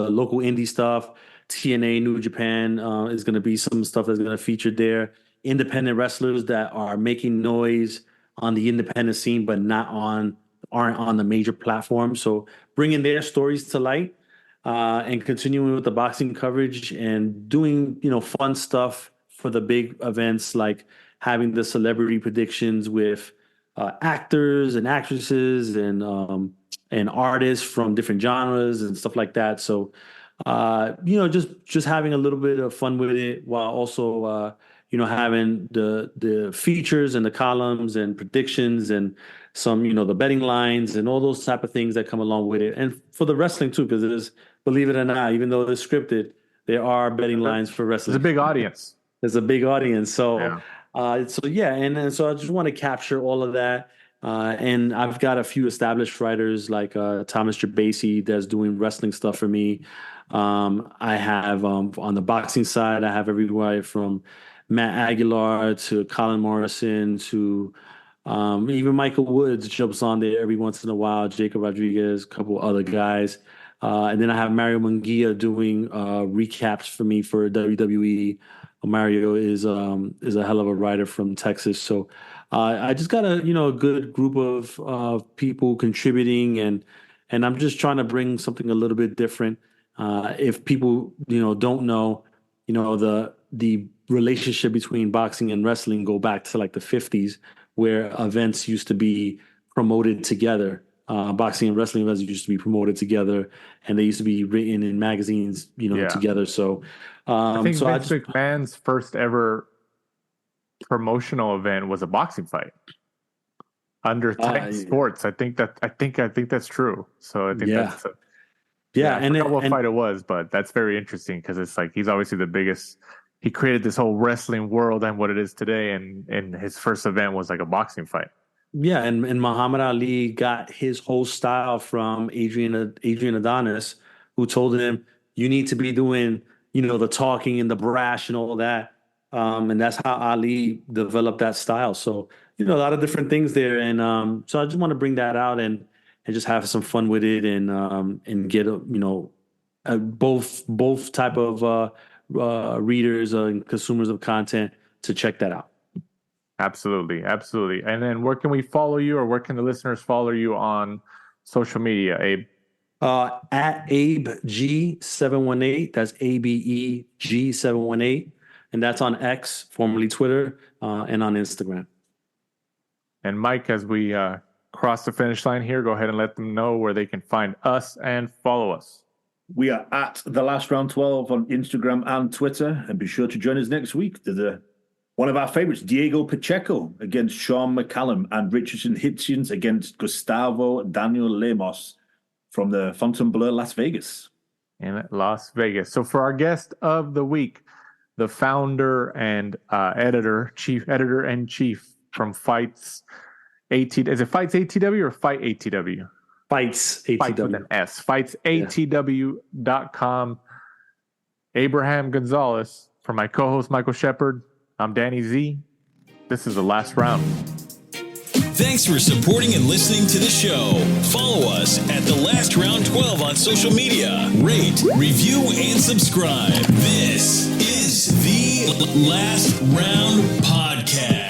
local indie stuff. TNA, New Japan is going to be some stuff that's going to feature there. Independent wrestlers that are making noise on the independent scene, but aren't on the major platform. So bringing their stories to light and continuing with the boxing coverage and doing, fun stuff for the big events, like having the celebrity predictions with actors and actresses and artists from different genres and stuff like that. So, just having a little bit of fun with it while also, having the features and the columns and predictions and some, the betting lines and all those type of things that come along with it. And for the wrestling too, because it is, believe it or not, even though it's scripted, there are betting lines for wrestling. There's a big audience. There's a big audience. So, yeah. And so I just want to capture all of that. And I've got a few established writers like Thomas Gerbasi that's doing wrestling stuff for me. I have on the boxing side, I have everywhere from Matt Aguilar to Colin Morrison to even Michael Woods jumps on there every once in a while, Jacob Rodriguez, a couple other guys. And then I have Mario Munguia doing recaps for me for WWE. Mario is a hell of a writer from Texas. So I just got a good group of people contributing, and I'm just trying to bring something a little bit different. If people don't know, the relationship between boxing and wrestling go back to like the 50s, where events used to be promoted together. Boxing and wrestling events used to be promoted together, and they used to be written in magazines, together. So I think Vince McMahon's first ever promotional event was a boxing fight under Titan Sports. I think that's true. So I think that's I forgot what fight it was, but that's very interesting because it's like he's obviously the biggest. He created this whole wrestling world and what it is today, and his first event was like a boxing fight. Yeah, and Muhammad Ali got his whole style from Adrian Adonis, who told him, you need to be doing, the talking and the brash and all that. And that's how Ali developed that style. So, a lot of different things there. And so I just want to bring that out and just have some fun with it and get, both type of readers and consumers of content to check that out. Absolutely. And then where can we follow you, or where can the listeners follow you on social media, Abe? At Abe G718. That's ABE G718. And that's on X, formerly Twitter, and on Instagram. And Mike, as we cross the finish line here, go ahead and let them know where they can find us and follow us. We are at The Last Round 12 on Instagram and Twitter. And be sure to join us next week to one of our favorites, Diego Pacheco against Sean McCallum, and Richardson Hitchens against Gustavo Daniel Lemos from the Fontainebleau, Las Vegas. in Las Vegas. So for our guest of the week, the founder and chief editor-in-chief from Fights ATW. Is it Fights ATW or Fight ATW? Fights ATW. Fights with an S. FightsATW.com. Abraham Gonzalez. For my co-host Michael Shepard, I'm Danny Z. This is The Last Round. Thanks for supporting and listening to the show. Follow us at The Last Round 12 on social media. Rate, review, and subscribe. This is The Last Round Podcast.